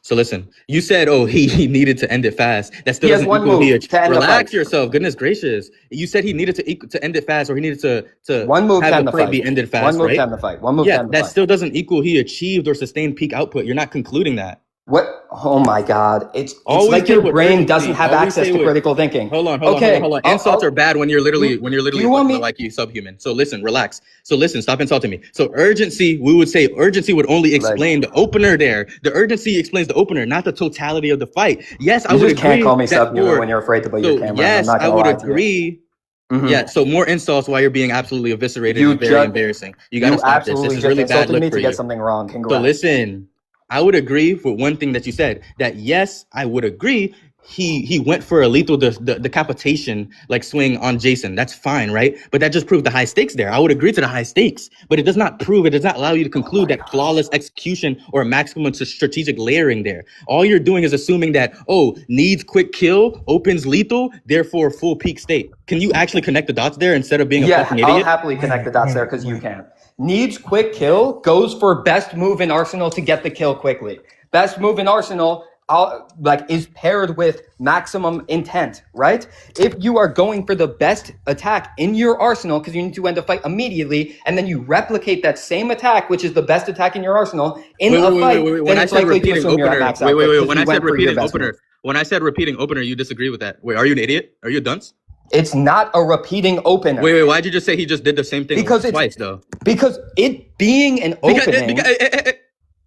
So listen, you said, he needed to end it fast. That still He has doesn't one equal move to end the relax fight. yourself. Goodness gracious. You said he needed to end it fast, or he needed to one move to have end the the fight fight. be ended fast, One move right? to end the fight. One move to Yeah, end the that fight. still doesn't equal he achieved or sustained peak output. You're not concluding that. What? Oh my God! It's Always like say your what brain urgency- doesn't have always access say to what- critical thinking. Hold on. Okay, Insults are bad when you're literally you want me- like you subhuman. So listen, relax. So listen, stop insulting me. So urgency, we would say urgency would only explain the opener there. The urgency explains the opener, not the totality of the fight. Yes, I You would just agree. can't call me that subhuman for- when you're afraid to put So your camera. yes, I'm not I gonna would lie to you. agree. Mhm. Yeah, so more insults while you're being absolutely eviscerated You is very embarrassing. You gotta You stop this. absolutely This is just really bad insulted look me for to you. get something wrong. Congrats. So listen, I would agree for one thing that you said, that yes, I would agree. He went for a lethal the decapitation like swing on Jason. That's fine, right? But that just proved the high stakes there. I would agree to the high stakes, but it does not allow you to conclude that flawless execution or maximum strategic layering there. All you're doing is assuming that, needs quick kill, opens lethal, therefore full peak state. Can you actually connect the dots there instead of being a fucking I'll idiot? happily connect the dots there because you can. Needs quick kill, goes for best move in Arsenal to get the kill quickly. Best move in Arsenal is paired with maximum intent, right? If you are going for the best attack in your arsenal because you need to end the fight immediately, and then you replicate that same attack, which is the best attack in your arsenal, in a fight, When then I it's said likely to repeating assume you're at opener, max output because when you I said went for your repeating best opener, move. when I said repeating opener, you disagree with that. Wait, are you an idiot? Are you a dunce? It's not a repeating opener. Wait, why'd you just say he just did the same thing twice though? Because it being an opening,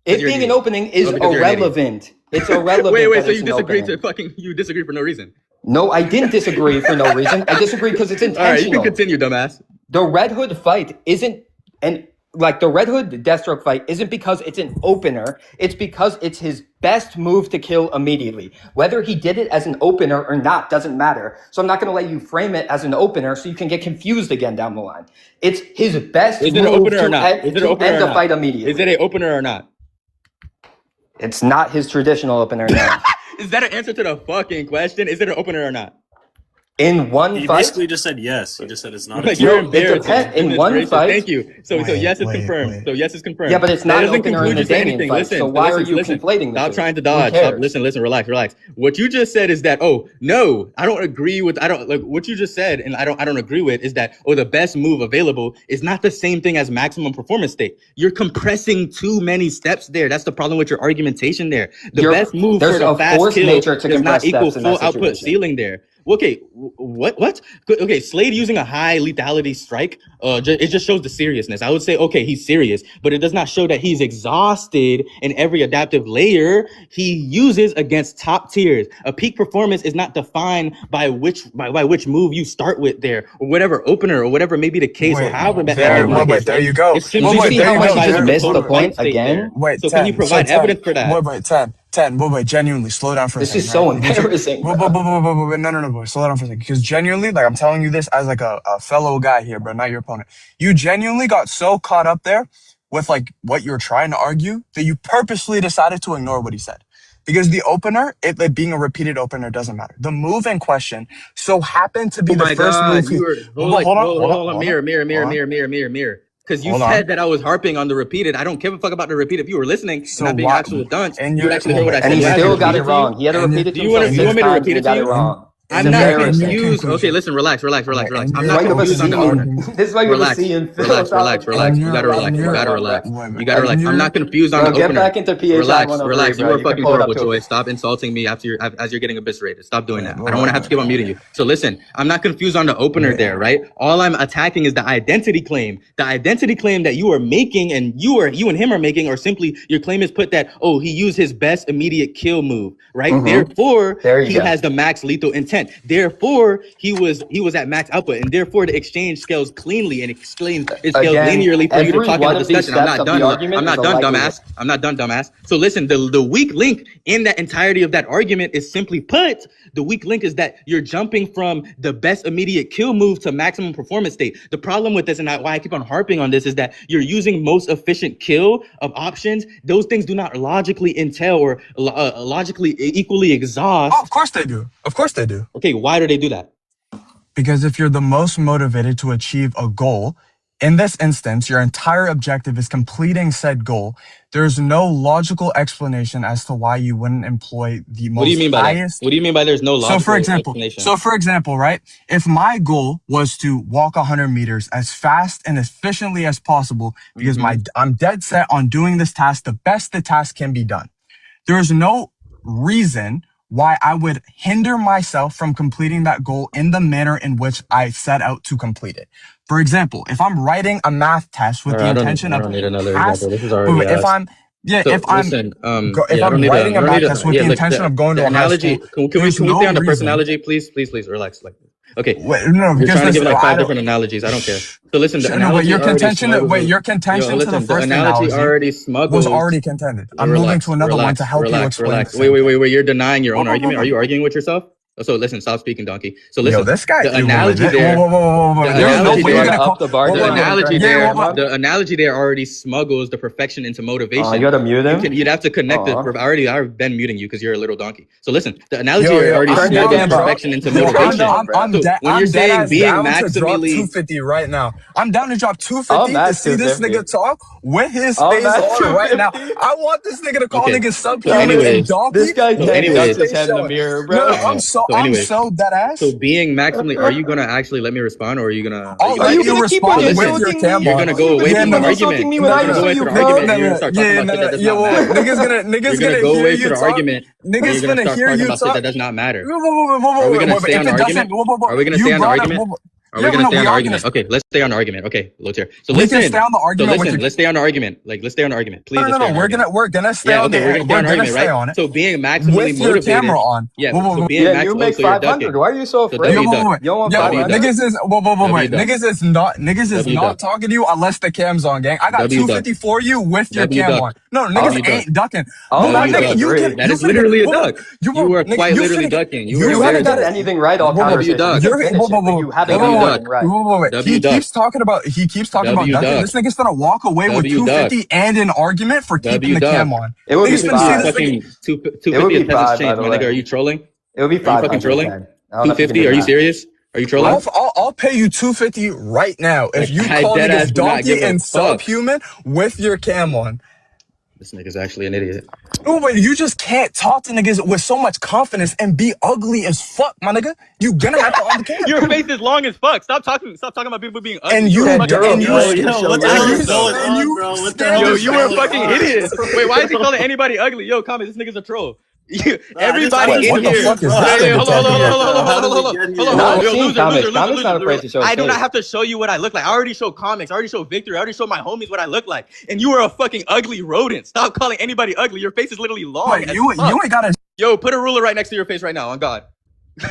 an opening is because you're an idiot. irrelevant. It's irrelevant. Wait, that so it's you an disagree opening. you disagree for no reason. No, I didn't disagree for no reason. I disagree because it's All right, you intentional. can continue, dumbass. The Red Hood fight isn't the Red Hood Deathstroke fight isn't because it's an opener. It's because it's his best move to kill immediately. Whether he did it as an opener or not doesn't matter. So I'm not going to let you frame it as an opener so you can get confused again down the line. It's his best Is it an move opener to or not? Is it an opener end or the not? fight immediately. Is it an opener or not? It's not his traditional opener now. Is that an answer to the fucking question? Is it an opener or not? In one He fight, basically just said yes. He just said it's not. Like, A you're No, it embarrassing. depends. In Goodness one gracious. fight- Thank you. So yes, it's Wait. confirmed. So yes, it's confirmed. Yeah, but it's That not doesn't opener in conclude the you to Damian anything. fight, Listen, so why are you listen. conflating the Stop two? trying to Who dodge. cares? Stop. Listen. Relax. What you just said is that no, I don't agree with. I don't like what you just said, and I don't agree with is that the best move available is not the same thing as maximum performance state. You're compressing too many steps there. That's the problem with your argumentation there. The best move there's for the a fast forced kill nature to does not compress equal steps in full that output situation. ceiling there. Okay, what? Okay, Slade using a high lethality strike, it just shows the seriousness. I would say, okay, he's serious, but it does not show that he's exhausted in every adaptive layer he uses against top tiers. A peak performance is not defined by which move you start with there, or whatever opener, or whatever may be the case, or however that. There you go. It's simply Did you see how much defined you by just missed the total point fight state again? there. Wait, So 10, can you provide evidence for that? Wait, 10. Wait, genuinely, slow down for a This second. is so right? embarrassing. Wait, no, boy, slow down for a second. Because genuinely, like, I'm telling you this as like a fellow guy here, bro, not your opponent. You genuinely got so caught up there with like what you're trying to argue that you purposely decided to ignore what he said. Because the opener, it like, being a repeated opener doesn't matter. The move in question so happened to be the first move. Hold on, mirror. Because you said that I was harping on the repeated. I don't give a fuck about the repeat. If you were listening, So not being why- actual dunce, and you you're- actually heard what I said. And he You still actually got it repeated to wrong. you? He had to repeat it Do to you want himself me to 6 times repeat and it he got to it you? wrong. I'm It's not embarrassing. confused. Okay, listen, relax. I'm and not you're confused on the confusing- opener. This is why you're Relax. seeing Relax. You gotta relax. I'm not confused on Bro, the get opener. back into PHI Relax. 103, You bro. are You can fucking pull it up horrible, too. Joy. Stop insulting me as you're getting eviscerated. Stop doing that. I don't want to have to keep on muting you. So listen, I'm not confused on the opener there, right? All I'm attacking is the identity claim. The identity claim that you are making and you and him are making, or simply your claim is put that he used his best immediate kill move, right? Mhm. Therefore, There you he go. has the max lethal intent. 100%. Therefore, he was at max output, and therefore the exchange scales cleanly and it scales linearly for you to talk in the discussion. I'm not done, dumbass. I'm not done, dumbass. So listen, the weak link in that entirety of that argument is simply put, the weak link is that you're jumping from the best immediate kill move to maximum performance state. The problem with this, and why I keep on harping on this, is that you're using most efficient kill of options. Those things do not logically entail or logically equally exhaust. Oh, of course they do. Of course they do. Okay, why do they do that? Because if you're the most motivated to achieve a goal, in this instance, your entire objective is completing said goal. There's no logical explanation as to why you wouldn't employ the most What do you mean by highest. that? What do you mean by there's no logical explanation? So for example, right? If my goal was to walk 100 meters as fast and efficiently as possible, because I'm dead set on doing this task the best the task can be done. There is no reason why I would hinder myself from completing that goal in the manner in which I set out to complete it. For example, if I'm writing a math test with the intention of, need another example. This is already if I'm writing a math test with the intention of going to a high school, can we stay on the first analogy, please, relax. Okay, wait, no, you're because trying to give like 5 different analogies. I don't care. So listen, your contention to the first analogy was already contended. I'm moving to another one to help you explain. Wait. You're denying your own argument. Are you arguing with yourself? So listen, stop speaking, donkey. So listen, this guy. The analogy there. The analogy there already smuggles the perfection into motivation. You gotta mute him. You'd have to connect it. I've been muting you because you're a little donkey. So listen, the analogy already smuggles perfection into motivation. When you're saying being maximally 250 right now, I'm down to drop 250 to see this nigga talk with his face on right now. I want this nigga to call niggas subhuman and donkey. This guy can't touch his head in the mirror, bro. I'm so dead ass. So being maximally, are you gonna actually let me respond, or are you gonna? Are you gonna keep on insulting me? You're gonna go away from the argument. You're gonna go away from the argument. You're gonna start talking about shit that does not matter. Niggas gonna go away hear from the argument. Niggas gonna hear you talk. That does not matter. Are we gonna stay on the argument? Are we gonna stay on the argument? Are we gonna stay on the argument? Okay, let's stay on the argument. Okay, Lotier. So listen. Stay on the argument. Let's stay on the argument. Let's stay on the argument. Please. No. We're gonna stay on the argument. We're gonna stay on it. So being maximally motivated. With your camera on. Yeah. So being maximally. You make 500. Why are you so afraid? Niggas is not talking to you unless the cam's on, gang. I got 250 for you with your cam on. No, niggas ain't ducking. That is literally a duck. You are quite literally ducking. You haven't done anything right all conversation. You haven't done anything right. He keeps talking about ducking. This nigga's gonna walk away with 250 and an argument for keeping the cam on. It would be fucking 250 pesos change, my nigga. Are you trolling? It would be 500. Are you fucking trolling? 250? Are you serious? Are you trolling? I'll pay you 250 right now if you call niggas donkey and subhuman with your cam on. This nigga's actually an idiot. Oh, wait, you just can't talk to niggas with so much confidence and be ugly as fuck, my nigga. You gonna have to on the camera. Your face is long as fuck. Stop talking about people being ugly. And you were a fucking idiot. Wait, why is he calling anybody ugly? Yo, comment, this nigga's a troll. Everybody in here. Hold on. Loser. I do not have to show you what I look like. I already showed comics. I already showed Victory. I already showed my homies what I look like. And you are a fucking ugly rodent. Stop calling anybody ugly. Your face is literally long. Wait, you ain't gotta. Yo, put a ruler right next to your face right now. On God.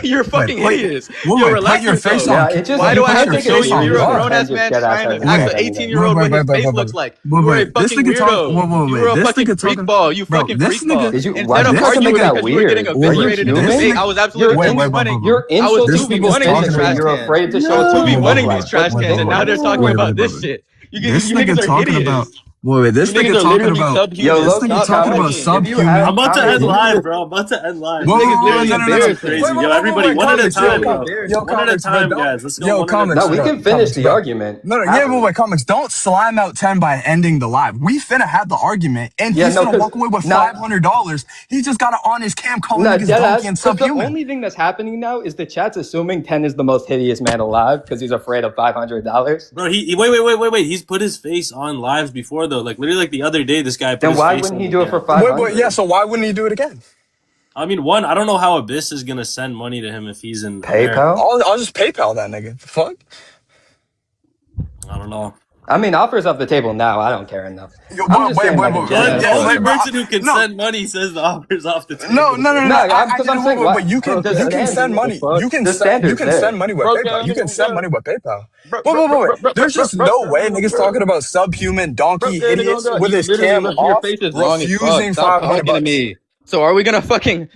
You're fucking idiots. Yo, relax your face on. Why do I have to show you? You're a grown-ass man trying to act an 18-year-old what his face looks like. You're a fucking weirdo. You're a fucking freak ball. You fucking freak ball. Instead of arguing because you were getting eviscerated in the debate, I was absolutely winning. You're insulting people's faces and you're afraid to show it to be winning these trash cans, and now they're talking about this shit. You niggas are idiots. Wait, this nigga talking about subhuman. I'm about to end live, bro. Yo, everybody, one at a time, bro. One at a time, guys. Let's go. No, we can finish the argument. Wait, Comics. Don't slime out 10 by ending the live. We finna have the argument, and he's gonna walk away with $500. He just got it on his cam calling niggas donkey and subhuman. The only thing that's happening now is the chat's assuming 10 is the most hideous man alive because he's afraid of $500. Bro, wait. He's put his face on lives before. Like literally, like the other day, this guy. Then why wouldn't he do it for 500? So why wouldn't he do it again? I mean, I don't know how Abyss is gonna send money to him if he's in PayPal. I'll just PayPal that nigga. The fuck? I don't know. I mean, offers off the table now. I don't care enough. Yo, I'm just saying, like, wait. The only bro. person who can No. send money says the offers off the table. No. Because I'm saying, But you can send money. You can send money with PayPal. You can send money with PayPal. Wait. There's just no way niggas talking about subhuman donkey idiots with his cam off, refusing $500. So are we gonna fucking?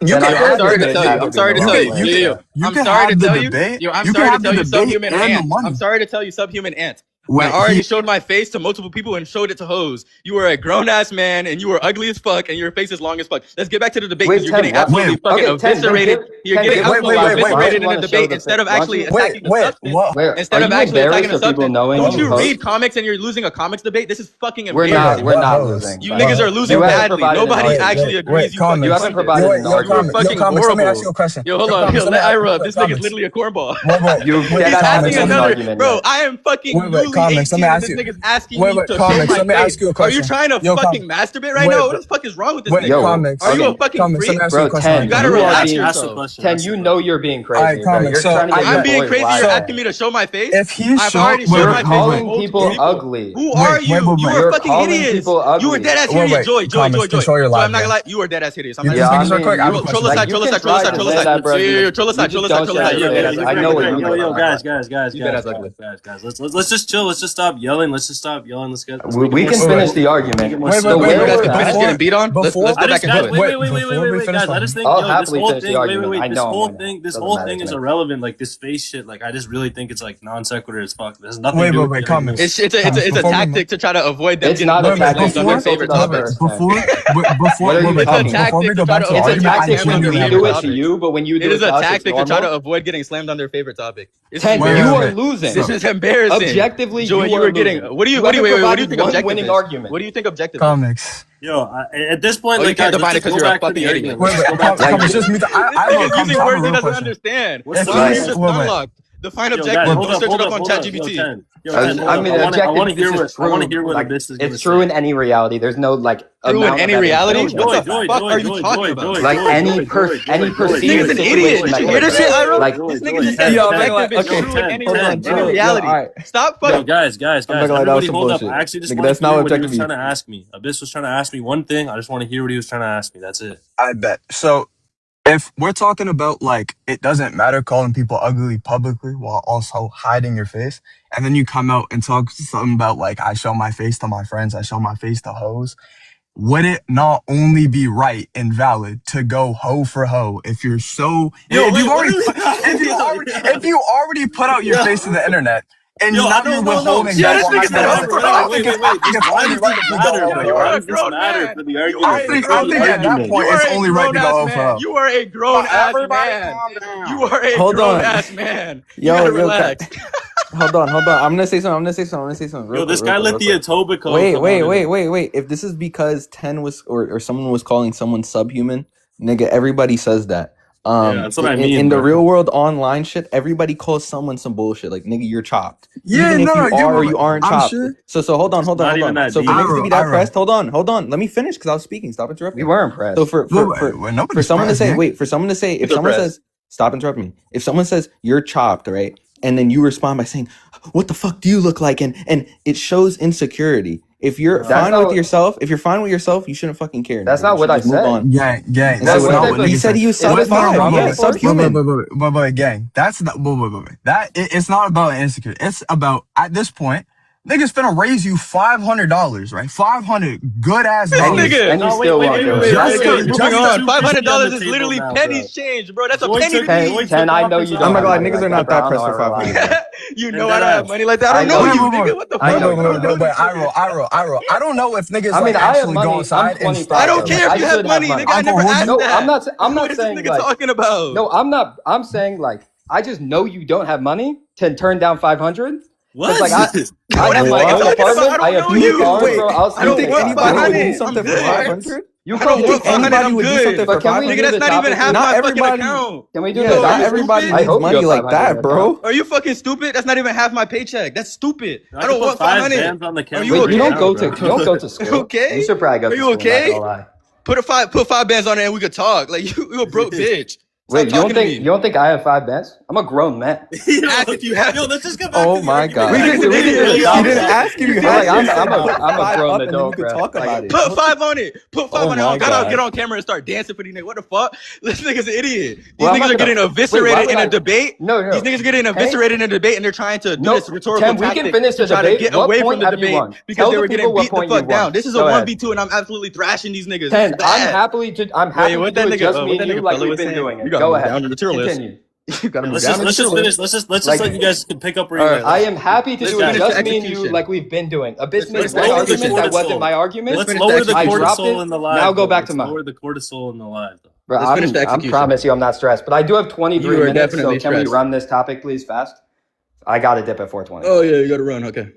You can have sorry the to debate. tell you. I'm sorry to tell you. You I'm can sorry to have the tell you. debate. I'm You can sorry to have tell the you, debate subhuman and the ant. money. I'm sorry to tell you, subhuman ant. Wait, I already showed my face to multiple people and showed it to hoes. You were a grown ass man and you were ugly as fuck and your face is long as fuck. Let's get back to the debate because you're getting absolutely fucking eviscerated. You're getting absolutely eviscerated in the debate instead of actually attacking the substance. Instead of actually attacking the substance. Don't you read comics and you're losing a comics debate? This is fucking embarrassing. We're not losing. You niggas are losing badly. Nobody actually agrees. You haven't provided an argument. Fucking horrible. Let me ask you a question. Yo, hold on. Let Ira up. This nigga's literally a cornball. He's asking another. Bro, I am fucking newly 18 and this nigga's asking me to Comics, let me ask you a question. Are you trying to fucking masturbate right now? What the fuck is wrong with this nigga? Comics. Are you a fucking freak? Bro, 10, you gotta relax yourself. 10, you know you're being crazy. Alright, Comics, I'm being crazy. You're asking me to show my face? If he's I've already shown my face. calling people ugly. Who are you? You are fucking hideous. You were dead ass hideous. Joy. I'm not gonna lie. You were dead ass hideous. I'm not troll aside. Troll aside. I know what you mean. Yo, guys. Let's just chill. Let's just stop yelling. Let's get. We can finish the argument. You guys getting beat on? Let's go back and do it. Wait, guys. I just think this whole thing is irrelevant. Like this face shit. Like I just really think it's like non sequitur as fuck. There's nothing. Wait, Comics. It's a tactic to try to avoid them. It's not a tactic. On their favorite topics. Before It's a tactic to try to It's a tactic when avoid you do it to you, but when you do it it is a tactic to try to avoid getting slammed on their favorite topic. Ten, you are losing. This is embarrassing. Objectively, Joy, you were getting. What do you think objective winning is? argument. What do you think objective is? Comics. Yo, at this point, you like, can't guys, divide it let's because go you're a back to fucking the idiot. argument. Comics, just me. He's using words he doesn't understand. Unlocked. Define objective. Go search it up on ChatGPT. I mean, I want to hear what Abyss is. It's true in any reality. There's no like. True in any reality? What the fuck are you talking about? Like any perceived nigga's an idiot. Did you hear this shit, Ira? Like this nigga just said objective is true in any reality. Stop fucking. Guys. Everybody hold up. I actually just want to hear what he was objective. trying to ask me. Abyss was trying to ask me one thing. I just want to hear what he was trying to ask me. That's it. I bet. So if we're talking about like it doesn't matter calling people ugly publicly while also hiding your face, and then you come out and talk something about like I show my face to my friends, I show my face to hoes, would it not only be right and valid to go hoe for hoe if you're so if you already put out your face to the internet? And now you're withholding that. I think at that point it's only right to go over. You are a grown ass man. You are a grown ass man. You gotta relax. Hold on. I'm gonna say something. Yo, this guy lit the Etobicoke. Wait. If this is because 10 was or someone was calling someone subhuman, nigga, everybody says that. That's what I mean. In the real world online shit, everybody calls someone some bullshit. Like, nigga, you're chopped. Yeah, even if you are or you aren't chopped. Sure. So hold on. So for niggas to be that pressed, hold on. Let me finish because I was speaking. Stop interrupting. We were impressed. So for someone to say, if someone says, stop interrupting me. If someone says you're chopped, right? And then you respond by saying, what the fuck do you look like? And it shows insecurity. If you're fine with yourself, you shouldn't fucking care. That's not what I said. Gang. That's not what he said. He was subhuman. But gang, that's not. That it's not about insecurity. It's about at this point, niggas finna raise you $500, right? $500 good ass dollars. And you still want moving on. $500 is literally pennies change, bro. That's a penny. 10, I know you don't. I'm not gonna lie, niggas are not that pressed for $500. You know I don't have money like that. I don't know you, nigga. What the fuck? But I don't know if niggas like actually go inside and start. I don't care if you have money, nigga. I never asked that. I'm not saying. What is saying this nigga talking about? No, I'm not. I'm saying like I just know you don't have money to turn down 500. What? Like, I have my own apartment. I have 2 cars, bro. I don't think anybody would do something for 500. You I don't want 500. I'm good. But can we nigga, that's not even half my fucking account. Can we do that? Not everybody needs money like that, bro. Are you fucking stupid? That's not even half my paycheck. That's stupid. I don't want 500. Are you okay? You don't go to school. Okay. You should probably go to school. Are you okay? Put 5 bands on it and we could talk. Like you a broke bitch. Wait, talking to me. you don't think I have 5 bands? I'm a grown man. Ask if you have. Yo, let's just get back Oh to the my argument. God. We can do He it. didn't ask you. Like, I'm a Five grown up and then adult, you could bro. talk Like, about it. Put 5 on it. Put 5 Oh on it. my I gotta God. get on camera and start dancing for these niggas. What the fuck? This nigga's an idiot. These Well, I'm niggas not are getting gonna- eviscerated Wait, why in would a debate. No. These niggas are getting eviscerated in a debate, and they're trying to do No, this rhetorical Tim, we can tactic finish the to try debate. to get What away point from the have you debate won? because Tell they the were people getting what beat the point you fuck down. won. This is a Go ahead. 1v2, and I'm absolutely thrashing these niggas. Ken, This is I'm bad. happy to Wait, do it what that just nigga- me what that and you nigga like Pella we've was been saying? doing You it. gotta Go move ahead. down to the tier list. Continue. You gotta move Let's down to the just tier finish. list. Let's just Like- let you guys can pick up where All you right. guys. I am happy to Let's do it finish just the me and you execution. like we've been doing. Abyss made finish the one lower the argument that cortisol. wasn't my argument. Let's finish the lower the I dropped cortisol it. in the live. Now go though. back to Let's mine. lower the cortisol in the live. Though. Bro, Let's finish the I execution. promise you I'm not stressed, but I do have 23 You are minutes, so definitely can we stressed. run this topic please fast? I got to dip at 420. Oh yeah, you gotta run. Okay.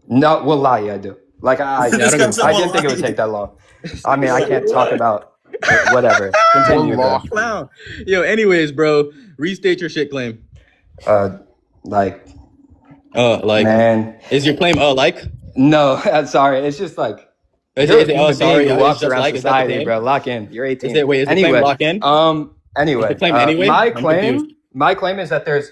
No, wallahi, I do. Like, I This didn't guy's a think it would wallahi. take that long. I mean, I can't talk about whatever. Continue. bro. Clown. Yo, anyways, bro, restate your shit claim. Like, Like, man, is your claim like? no, I'm sorry. It's just like, Is you're it, a human sorry, being who it's walks just around like, is that the society, claim? bro. Lock in. You're 18. Is the anyway, claim lock in? Anyway, Is the claim anyway? my I'm claim confused. is that there's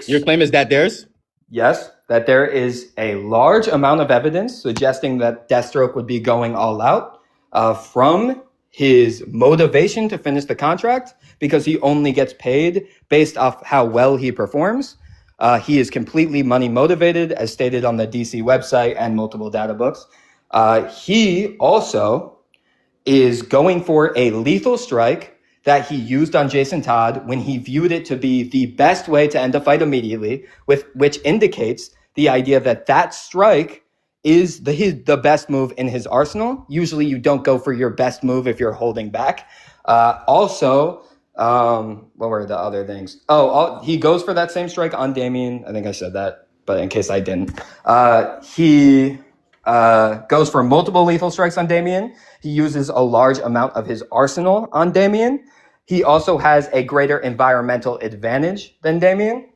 Your claim is that theirs? yes, that there is a large amount of evidence suggesting that Deathstroke would be going all out from his motivation to finish the contract because he only gets paid based off how well he performs. He is completely money motivated, as stated on the DC website and multiple data books. He also is going for a lethal strike that he used on Jason Todd when he viewed it to be the best way to end a fight immediately, which indicates the idea that that strike is the best move in his arsenal. Usually you don't go for your best move if you're holding back. What were the other things? He goes for that same strike on Damian. I think I said that, but in case I didn't. He goes for multiple lethal strikes on Damian. He uses a large amount of his arsenal on Damian. He also has a greater environmental advantage than Damian,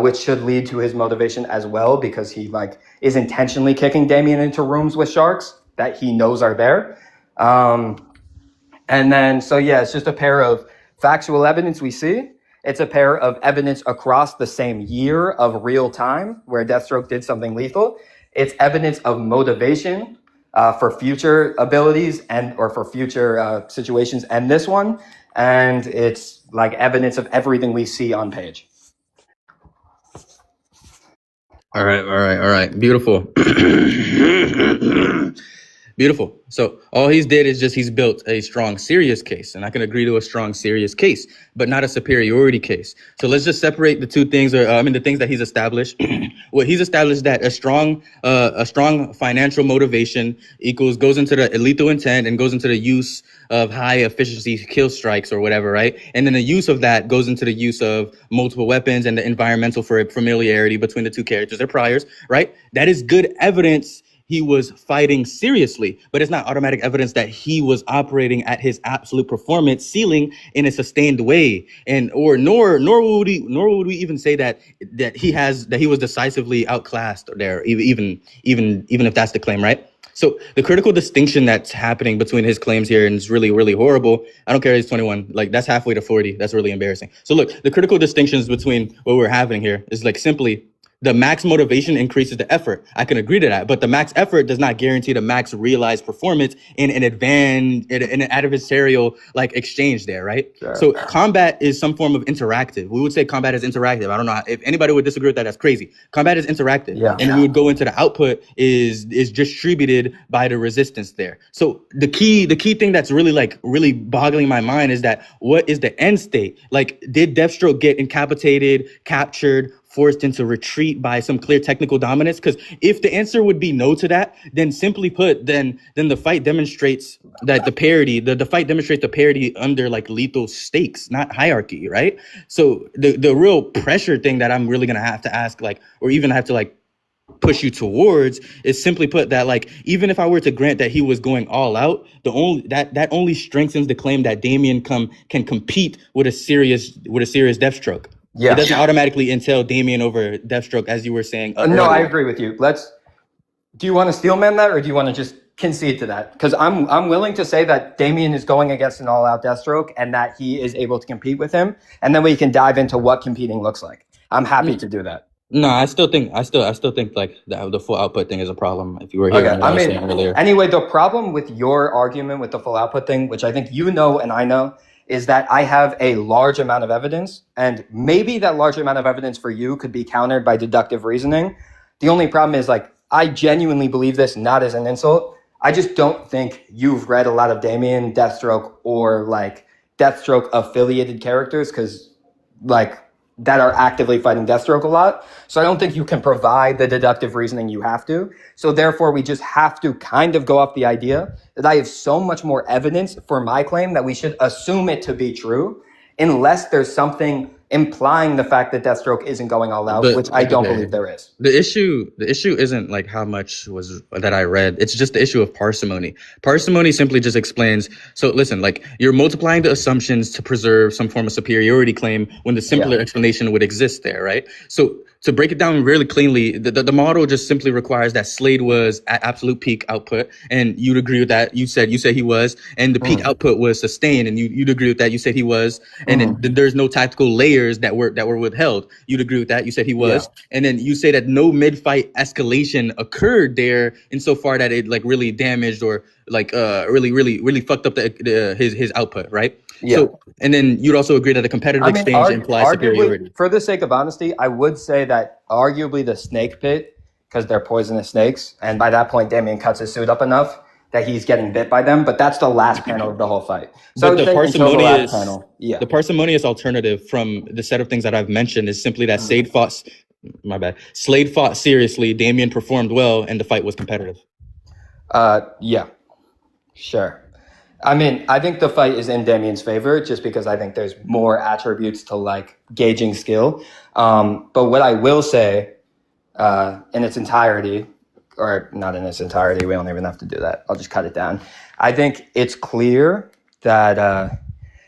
which should lead to his motivation as well, because he is intentionally kicking Damian into rooms with sharks that he knows are there. And then, so yeah, it's just a pair of factual evidence we see. It's a pair of evidence across the same year of real time where Deathstroke did something lethal. It's evidence of motivation for future abilities or for future situations, and this one. And it's like evidence of everything we see on page. All right. Beautiful. Beautiful. So all he's did is he's built a strong, serious case. And I can agree to a strong, serious case, but not a superiority case. So let's just separate the two things, the things that he's established. Well, he's established that a strong financial motivation goes into the lethal intent and goes into the use of high efficiency kill strikes or whatever, right? And then the use of that goes into the use of multiple weapons and the environmental familiarity between the two characters, their priors, right? That is good evidence he was fighting seriously, but it's not automatic evidence that he was operating at his absolute performance ceiling in a sustained way. And nor would we even say that he was decisively outclassed there, even if that's the claim, right? So the critical distinction that's happening between his claims here, and it's really, really horrible. I don't care, he's 21. Like, that's halfway to 40. That's really embarrassing. So look, the critical distinctions between what we're having here is like simply the max motivation increases the effort. I can agree to that, but the max effort does not guarantee the max realized performance in an adversarial exchange there, right? Sure. So combat is some form of interactive. We would say combat is interactive. I don't know if anybody would disagree with that. That's crazy. Combat is interactive, and we would go into the output is distributed by the resistance there. So the key thing that's really boggling my mind is that what is the end state? Like, did Deathstroke get incapacitated, captured, forced into retreat by some clear technical dominance? Because if the answer would be no to that, then simply put, then the fight demonstrates that the fight demonstrates the parity under lethal stakes, not hierarchy, right? So the real pressure thing that I'm really gonna have to ask, or even have to push you towards, is simply put that even if I were to grant that he was going all out, that only strengthens the claim that Damian can compete with a serious Deathstroke. Yeah. It doesn't automatically entail Damian over Deathstroke, as you were saying. No, I agree with you. Do you want to steelman that, or do you want to just concede to that because I'm willing to say that Damian is going against an all-out Deathstroke and that he is able to compete with him, and then we can dive into what competing looks like. I'm happy to do that. No, I still think like the full output thing is a problem. If you were hearing what I was saying earlier. Anyway, the problem with your argument with the full output thing, which I think you know and I know, is that I have a large amount of evidence, and maybe that large amount of evidence for you could be countered by deductive reasoning. The only problem is, like, I genuinely believe this, not as an insult. I just don't think you've read a lot of Damian, Deathstroke, or like Deathstroke affiliated characters, because like that are actively fighting Deathstroke a lot. So I don't think you can provide the deductive reasoning you have to. So therefore, we just have to kind of go off the idea that I have so much more evidence for my claim that we should assume it to be true, unless there's something implying the fact that Deathstroke isn't going all out, which I don't believe there is. The issue isn't like how much was that I read. It's just the issue of parsimony. Parsimony simply just explains. So listen, like, you're multiplying the assumptions to preserve some form of superiority claim when the simpler explanation would exist there, right? So to break it down really cleanly, the model just simply requires that Slade was at absolute peak output, and you'd agree with that. You said he was, and the peak output was sustained, and you'd agree with that. You said he was, and then there's no tactical layers that were withheld. You'd agree with that. You said he was, and then you say that no mid-fight escalation occurred there, insofar that it like really damaged or like really fucked up his output, right? Yeah. So, and then you'd also agree that a competitive exchange implies superiority. For the sake of honesty, I would say that arguably the snake pit, because they're poisonous snakes, and by that point, Damian cuts his suit up enough that he's getting bit by them. But that's the last panel of the whole fight. So but the parsimonious alternative from the set of things that I've mentioned is simply that Slade fought seriously, Damian performed well, and the fight was competitive. Yeah, sure. I mean, I think the fight is in Damian's favor just because I think there's more attributes to like gauging skill. But what I will say in its entirety, or not in its entirety, we don't even have to do that. I'll just cut it down. I think it's clear that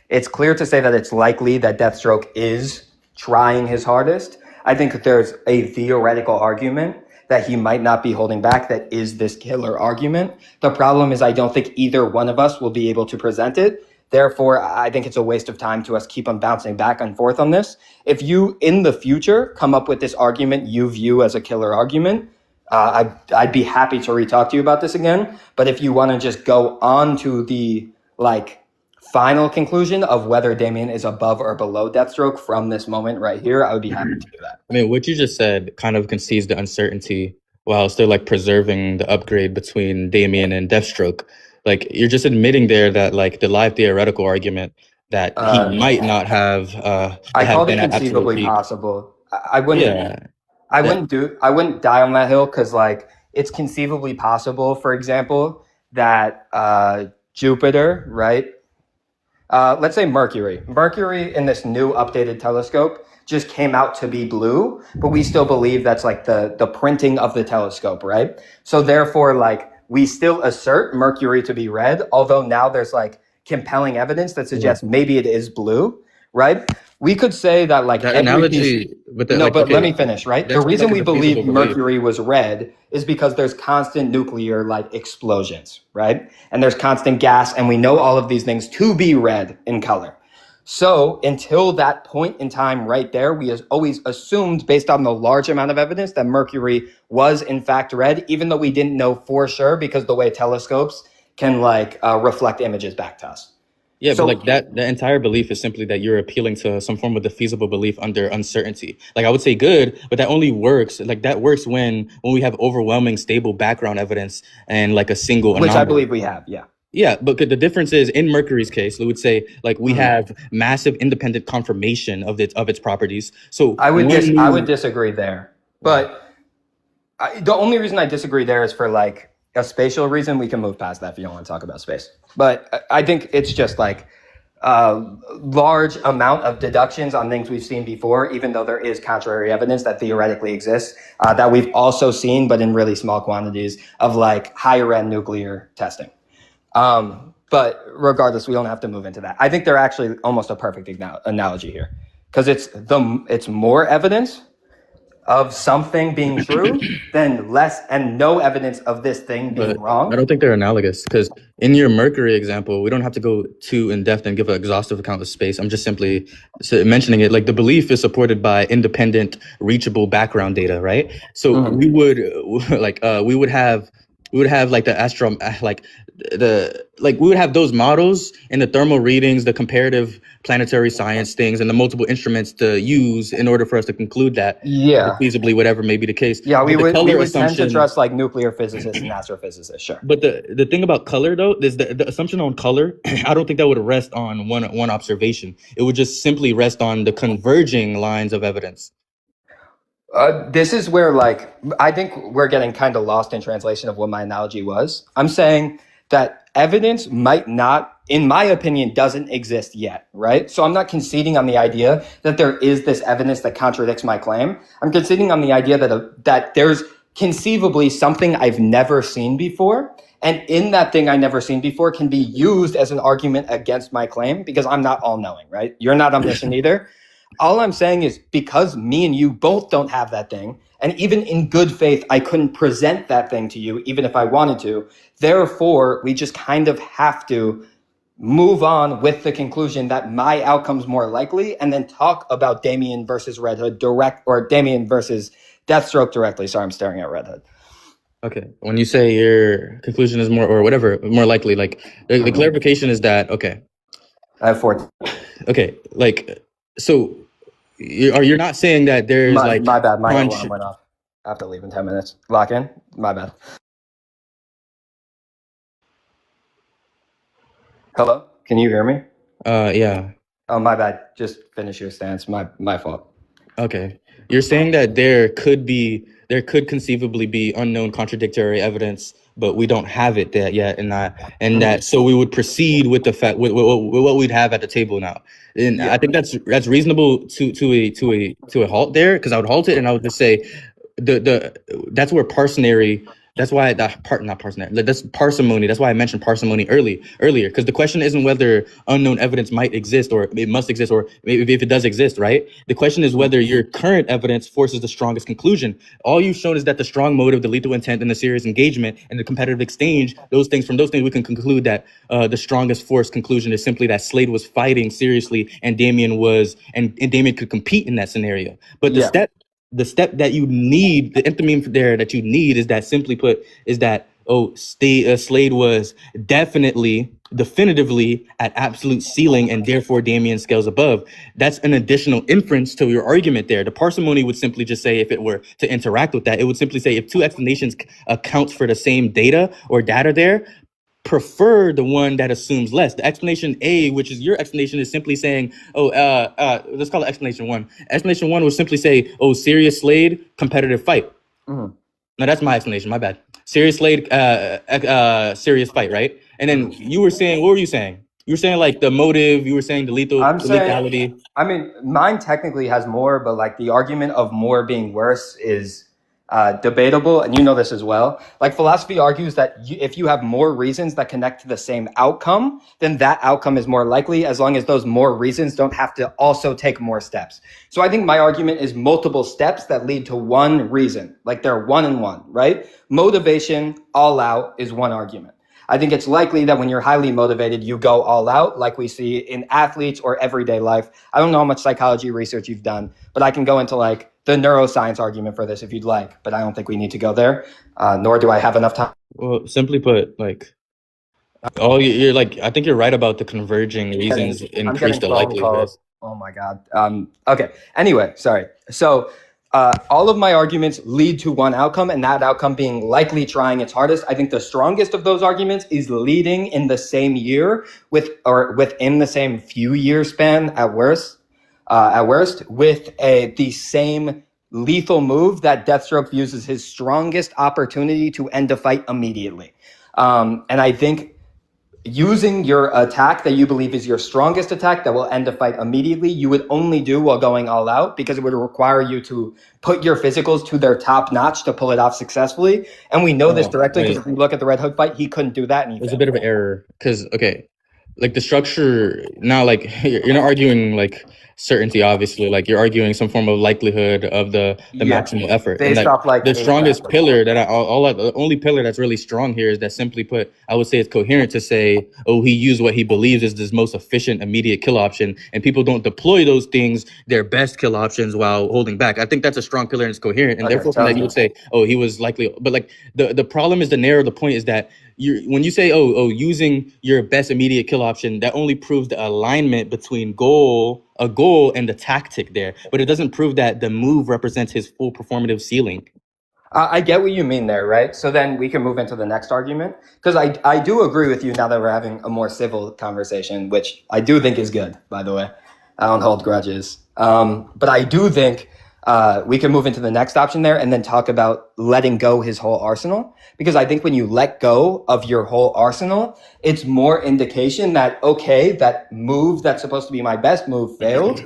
it's clear to say that it's likely that Deathstroke is trying his hardest. I think that there's a theoretical argument that he might not be holding back that is this killer argument. The problem is I don't think either one of us will be able to present it. Therefore, I think it's a waste of time to us keep on bouncing back and forth on this. If you, in the future, come up with this argument you view as a killer argument, I'd be happy to re-talk to you about this again. But if you want to just go on to the like final conclusion of whether Damian is above or below Deathstroke from this moment right here, I would be happy to do that. I mean, what you just said kind of concedes the uncertainty while still like preserving the upgrade between Damian and Deathstroke. Like, you're just admitting there that like the live theoretical argument that he might not have. I called it conceivably possible. I wouldn't die on that hill because like it's conceivably possible, for example, that Jupiter, right? Let's say Mercury in this new updated telescope just came out to be blue, but we still believe that's like the printing of the telescope, right? So therefore, like, we still assert Mercury to be red, although now there's like compelling evidence that suggests maybe it is blue, right? We could say that like that analogy, but let me finish, right? The reason we believe Mercury was red is because there's constant nuclear like explosions, right? And there's constant gas, and we know all of these things to be red in color. So until that point in time right there, we has always assumed, based on the large amount of evidence, that Mercury was in fact red, even though we didn't know for sure because the way telescopes can like reflect images back to us. Yeah, so, but like that, the entire belief is simply that you're appealing to some form of the feasible belief under uncertainty. Like, I would say good, but that only works. Like, that works when we have overwhelming stable background evidence and like a single which anomaly. I believe we have, yeah. Yeah, but the difference is in Mercury's case, we would say like we have massive independent confirmation of its properties. So I would disagree there, but the only reason I disagree there is for like a spatial reason. We can move past that if you don't want to talk about space. But I think it's just like a large amount of deductions on things we've seen before, even though there is contrary evidence that theoretically exists, that we've also seen, but in really small quantities, of like higher end nuclear testing. But regardless, we don't have to move into that. I think they're actually almost a perfect analogy here because it's more evidence of something being true than less and no evidence of this thing being But wrong. I don't think they're analogous because in your Mercury example, we don't have to go too in depth and give an exhaustive account of space. I'm just simply mentioning it. Like the belief is supported by independent, reachable background data, right? So we would we would have like the we would have those models and the thermal readings, the comparative planetary science things, and the multiple instruments to use in order for us to conclude that feasibly whatever may be the case. Yeah, we would tend to assumption- trust like nuclear physicists and astrophysicists, sure. But the thing about color though is the assumption on color. I don't think that would rest on one observation. It would just simply rest on the converging lines of evidence. This is where like I think we're getting kind of lost in translation of what my analogy was. I'm saying that evidence might not, in my opinion, doesn't exist yet, right? So I'm not conceding on the idea that there is this evidence that contradicts my claim. I'm conceding on the idea that there's conceivably something I've never seen before. And in that thing I never seen before can be used as an argument against my claim because I'm not all knowing, right? You're not omniscient either. All I'm saying is because me and you both don't have that thing, and even in good faith, I couldn't present that thing to you, even if I wanted to. Therefore, we just kind of have to move on with the conclusion that my outcome's more likely, and then talk about Damian versus Red Hood or Damian versus Deathstroke directly. Sorry, I'm staring at Red Hood. Okay. When you say your conclusion is more likely, like the clarification is that, okay. I have 4. Okay. Like, so you're not saying that there's my bad. My alarm went off. I have to leave in 10 minutes. Lock in. My bad. Hello? Can you hear me? Yeah. Oh, my bad. Just finish your stance. My fault. Okay. You're saying that there could conceivably be unknown contradictory evidence, but we don't have it yet, and that so we would proceed with the fact with what we'd have at the table now. And I think that's reasonable to a halt there, because I would halt it and I would just say that's where parsonary. That's why that's parsimony. That's why I mentioned parsimony earlier, because the question isn't whether unknown evidence might exist or it must exist, or maybe if it does exist, right? The question is whether your current evidence forces the strongest conclusion. All you've shown is that the strong motive, the lethal intent, and the serious engagement and the competitive exchange, from those things we can conclude that the strongest force conclusion is simply that Slade was fighting seriously and Damian Damian could compete in that scenario. But the step that you need, the enthymeme there that you need is that, simply put, is that, Slade was definitively at absolute ceiling, and therefore Damian scales above. That's an additional inference to your argument there. The parsimony would simply just say, if it were to interact with that, it would simply say, if two explanations accounts for the same data there, prefer the one that assumes less. The explanation A, which is your explanation, is simply saying, let's call it explanation 1. Explanation 1 would simply say, Sirius Slade, competitive fight. Mm-hmm. No, that's my explanation, my bad. Sirius Slade, serious fight, right? And then you were saying, what were you saying? You were saying like the motive, you were saying the lethality. I mean, mine technically has more, but like the argument of more being worse is debatable, and you know this as well. Like philosophy argues that if you have more reasons that connect to the same outcome, then that outcome is more likely, as long as those more reasons don't have to also take more steps. So I think my argument is multiple steps that lead to one reason, like they're one and one, right? Motivation all out is one argument. I think it's likely that when you're highly motivated, you go all out, like we see in athletes or everyday life. I don't know how much psychology research you've done, but I can go into like the neuroscience argument for this if you'd like, but I don't think we need to go there, nor do I have enough time. Well, simply put, like, you're like, I think you're right about the converging reasons increase the likelihood. Oh my God. Okay. Anyway, sorry. So all of my arguments lead to one outcome, and that outcome being likely trying its hardest. I think the strongest of those arguments is leading in the same year within the same few year span at worst, with the same lethal move that Deathstroke views as his strongest opportunity to end a fight immediately. And I think using your attack that you believe is your strongest attack that will end a fight immediately, you would only do while going all out, because it would require you to put your physicals to their top notch to pull it off successfully. And we know this directly because if you look at the Red Hood fight, he couldn't do that. There's a bit of an error because, okay, like the structure now, like you're not arguing like certainty, obviously, like you're arguing some form of likelihood of the Yeah, maximal effort, and based like off like the a strongest factor. pillar that the only pillar that's really strong here is that, simply put, I would say it's coherent to say, oh, he used what he believes is his most efficient immediate kill option, and people don't deploy those things, their best kill options, while holding back. I think that's a strong pillar and it's coherent, and Okay, therefore from sounds that you would good. say, oh, he was likely. But like the problem is, the narrow the point is that when you say, using your best immediate kill option, that only proves the alignment between a goal and the tactic there, but it doesn't prove that the move represents his full performative ceiling. I get what you mean there, right? So then we can move into the next argument, because I do agree with you now that we're having a more civil conversation, which I do think is good, by the way. I don't hold grudges. But I do think we can move into the next option there and then talk about letting go his whole arsenal. Because I think when you let go of your whole arsenal, it's more indication that, okay, that move that's supposed to be my best move failed.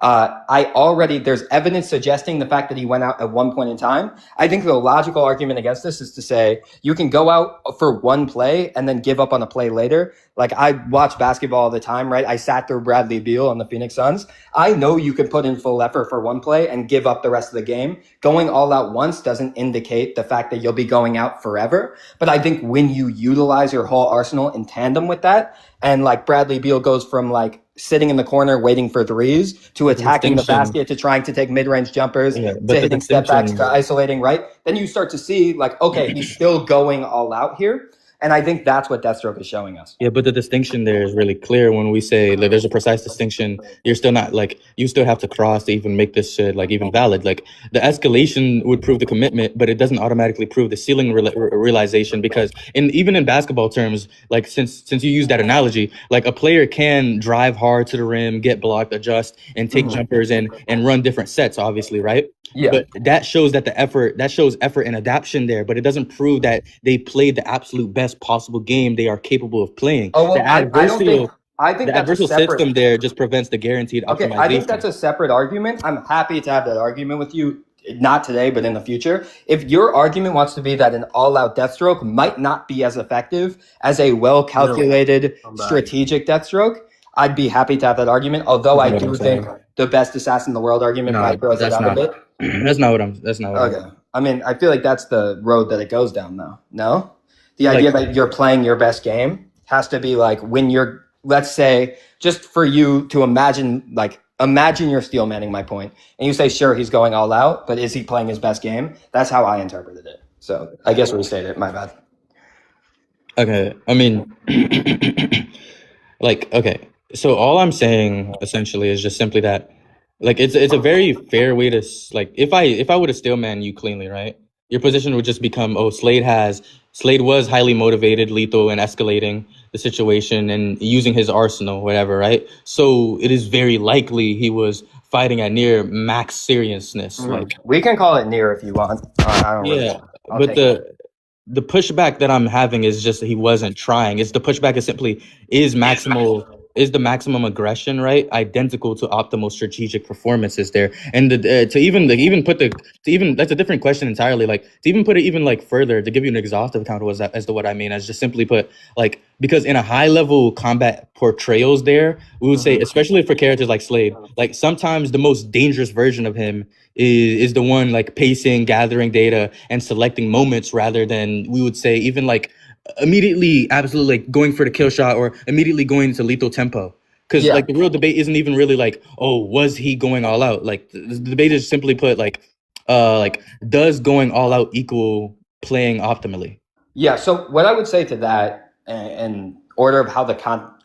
There's evidence suggesting the fact that he went out at one point in time. I think the logical argument against this is to say you can go out for one play and then give up on a play later. Like, I watch basketball all the time, right? I sat through Bradley Beal on the Phoenix Suns. I know you can put in full effort for one play and give up the rest of the game. Going all out once doesn't indicate the fact that you'll be going out forever. But I think when you utilize your whole arsenal in tandem with that, and like Bradley Beal goes from like sitting in the corner waiting for threes to attacking the basket to trying to take mid-range jumpers to hitting step backs to isolating, right? Then you start to see like, okay, he's still going all out here. And I think that's what Deathstroke is showing us. Yeah, but the distinction there is really clear when we say that there's a precise distinction. You're still not like, you still have to cross to even make this shit like even valid. Like, the escalation would prove the commitment, but it doesn't automatically prove the ceiling realization, because even in basketball terms, like since you use that analogy, like a player can drive hard to the rim, get blocked, adjust, and take jumpers and run different sets, obviously, right? Yeah. But that shows effort and adaptation there, but it doesn't prove that they played the absolute best possible game they are capable of playing. Oh, well, The I don't think, I think the that's a adversarial separate system there just prevents the guaranteed Okay, optimization. I think that's a separate argument. I'm happy to have that argument with you, not today, but in the future. If your argument wants to be that an all-out Deathstroke might not be as effective as a well-calculated strategic Deathstroke, I'd be happy to have that argument. Although I do think the best assassin in the world argument probably throws it out a bit. That's not what I'm. Okay. I mean, I feel like that's the road that it goes down, though. No? The idea that you're playing your best game has to be like when you're, let's say, just for you to imagine you're steel manning my point, and you say, sure, he's going all out, but is he playing his best game? That's how I interpreted it. So I guess restate it. My bad. Okay. I mean, okay. So all I'm saying essentially is just simply that, like, it's a very fair way to, like, if I would have steel man you cleanly, right? Your position would just become, oh, Slade was highly motivated, lethal, and escalating the situation and using his arsenal, whatever, right? So it is very likely he was fighting at near max seriousness. Like, we can call it near if you want. I don't really. But the pushback that I'm having is just that he wasn't trying. It's the pushback is simply, is the maximum aggression, right, identical to optimal strategic performances there? And that's a different question entirely. Like, to even put it even like further, to give you an exhaustive account as to what I mean, as just simply put, like, because in a high level combat portrayals there, we would say, especially for characters like Slade, like sometimes the most dangerous version of him is the one like pacing, gathering data, and selecting moments, rather than, we would say, even like immediately absolutely like going for the kill shot or immediately going into lethal tempo. Because like the real debate isn't even really like, oh, was he going all out? Like the debate is simply put like does going all out equal playing optimally? Yeah. So what I would say to that, in order of how the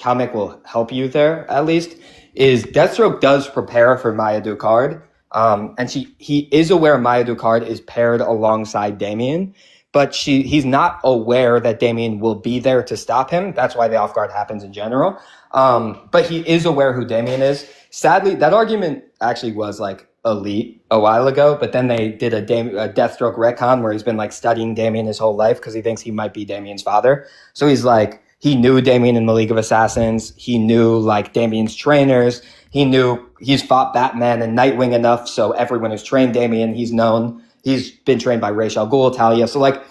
comic will help you there, at least, is Deathstroke does prepare for Maya Ducard. And he is aware Maya Ducard is paired alongside Damian, but he's not aware that Damian will be there to stop him. That's why the off guard happens in general. But he is aware who Damian is. Sadly, that argument actually was like elite a while ago, but then they did a Deathstroke retcon where he's been like studying Damian his whole life because he thinks he might be Damian's father. So he's like, he knew Damian in the League of Assassins. He knew like Damian's trainers. He knew he's fought Batman and Nightwing enough, so everyone who's trained Damian, he's known. He's been trained by Ra's al Ghul, Talia. So like,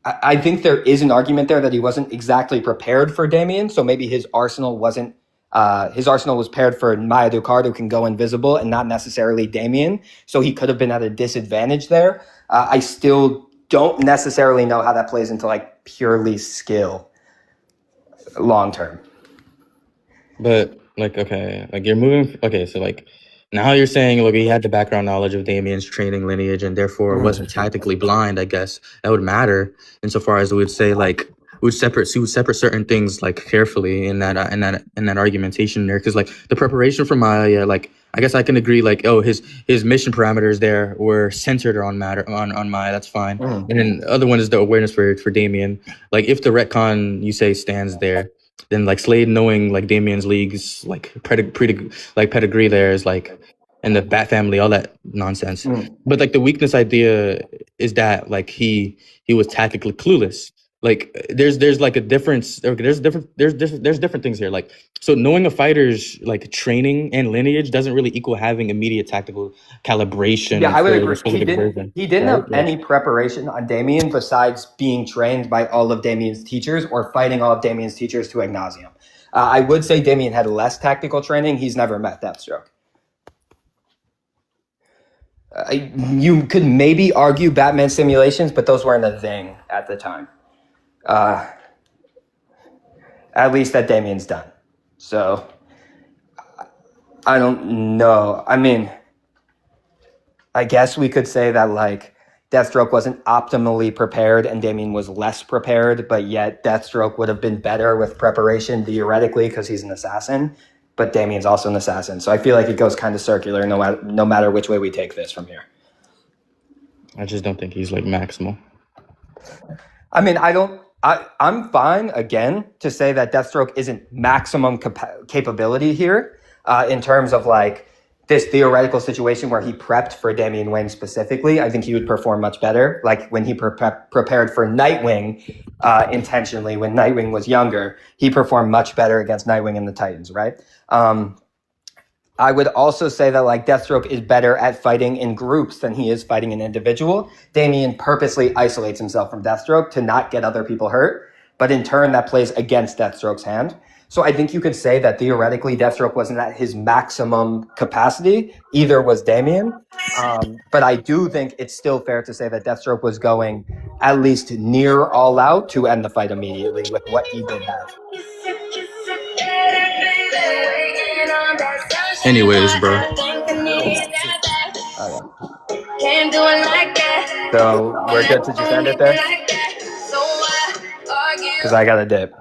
I think there is an argument there that he wasn't exactly prepared for Damian, so maybe his arsenal wasn't. His arsenal was paired for Maya Ducard, who can go invisible, and not necessarily Damian. So he could have been at a disadvantage there. I still don't necessarily know how that plays into like purely skill long term. But like, okay, like you're moving. Okay, so like now you're saying, look, he had the background knowledge of Damien's training lineage, and therefore wasn't tactically blind. I guess that would matter insofar as we would say like we would separate certain things like carefully in that argumentation there, because like the preparation for Maya, like I guess I can agree, like, oh, his mission parameters there were centered on Maya. That's fine. And then the other one is the awareness for Damian. Like if the retcon you say stands there, then like Slade knowing like Damian's league's like pedigree there is like, and the Bat family, all that nonsense. But like the weakness idea is that like he was tactically clueless. Like there's like a difference. There's different things here. Like, so knowing a fighter's like training and lineage doesn't really equal having immediate tactical calibration. Yeah, I would agree. He didn't have any preparation on Damian besides being trained by all of Damian's teachers or fighting all of Damian's teachers to ad nauseum. I would say Damian had less tactical training. He's never met Deathstroke. You could maybe argue Batman simulations, but those weren't a thing at the time. At least that Damian's done. So I don't know. I mean, I guess we could say that like Deathstroke wasn't optimally prepared and Damian was less prepared, but yet Deathstroke would have been better with preparation theoretically because he's an assassin, but Damian's also an assassin. So I feel like it goes kind of circular no matter which way we take this from here. I just don't think he's like maximal. I mean, I'm fine, again, to say that Deathstroke isn't maximum capability here in terms of like this theoretical situation where he prepped for Damian Wayne specifically. I think he would perform much better. Like when he prepared for Nightwing intentionally when Nightwing was younger, he performed much better against Nightwing and the Titans, right? I would also say that like Deathstroke is better at fighting in groups than he is fighting an individual. Damian purposely isolates himself from Deathstroke to not get other people hurt, but in turn that plays against Deathstroke's hand. So I think you could say that theoretically Deathstroke wasn't at his maximum capacity, either was Damian. But I do think it's still fair to say that Deathstroke was going at least near all out to end the fight immediately with what he did have. Anyways, bro. So we're good to just end it there? Because I got a dip.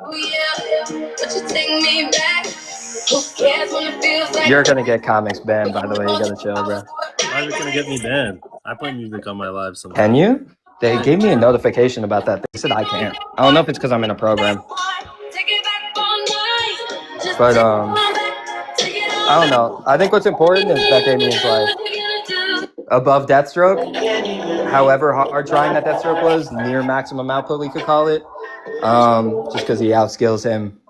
You're going to get comics banned, by the way. You got to chill, bro. Why is it going to get me banned? I play music on my live sometimes. Can you? They gave me a notification about that. They said I can't. I don't know if it's because I'm in a program. But, I don't know. I think what's important is that Damian's like above Deathstroke. However hard trying that Deathstroke was, near maximum output we could call it. Just because he outskills him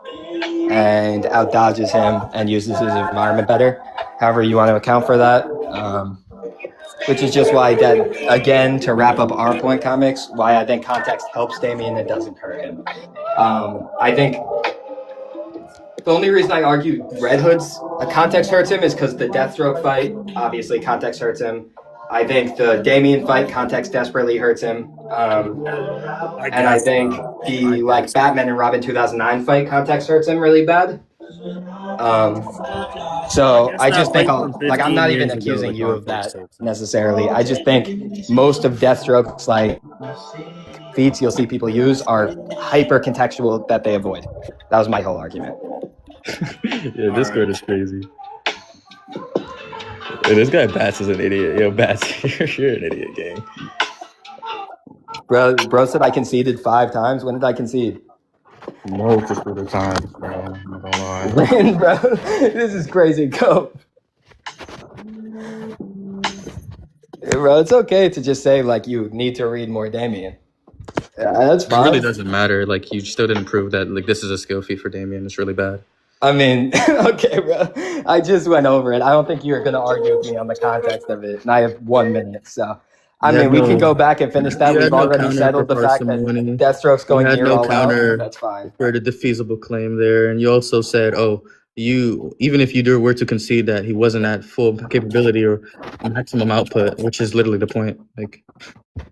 and outdodges him and uses his environment better. However you want to account for that. Which is just why that, again, to wrap up our point, comics, why I think context helps Damian and doesn't hurt him. I think the only reason I argue Red Hood's context hurts him is because the Deathstroke fight, obviously context hurts him. I think the Damian fight, context desperately hurts him. And I think the like Batman and Robin 2009 fight, context hurts him really bad. So I just think I'm not even accusing you of that necessarily. I just think most of Deathstroke's like feats you'll see people use are hyper contextual that they avoid. That was my whole argument. Yeah, Discord is crazy. Hey, this guy Bats is an idiot. Yo, Bats, you're an idiot, gang. Bro said I conceded 5 times. When did I concede? Multiple times, bro. I'm not gonna lie. When, bro? This is crazy. Go. Hey, bro, it's okay to just say like you need to read more Damian. Yeah, that's fine. It really doesn't matter. Like you still didn't prove that like this is a skill feat for Damian. It's really bad. I mean, okay, bro. I just went over it. I don't think you're going to argue with me on the context of it. And I have 1 minute. So I mean, we can go back and finish that. You We've had no already counter settled for the fact that parsimony. Deathstroke's going You had near no all counter out. That's fine. for the defeasible claim there, and you also said, "Oh, you even if you were to concede that he wasn't at full capability or maximum output, which is literally the point." Like,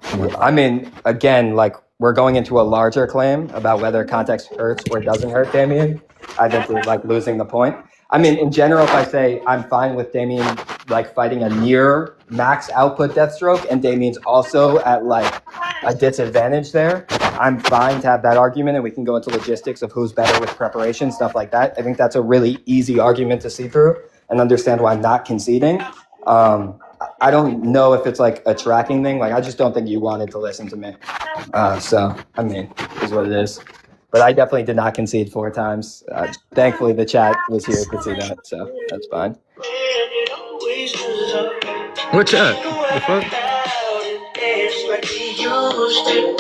come on. I mean, again, like we're going into a larger claim about whether context hurts or doesn't hurt Damian. I think we're like losing the point. I mean, in general, if I say I'm fine with Damian like fighting a near max output Deathstroke and Damian's also at like a disadvantage there, I'm fine to have that argument and we can go into logistics of who's better with preparation, stuff like that. I think that's a really easy argument to see through and understand why I'm not conceding. I don't know if it's like a tracking thing. Like, I just don't think you wanted to listen to me. So, I mean, is what it is. But I definitely did not concede 4 times. Thankfully, the chat was here to see that, so that's fine. What chat? The fuck?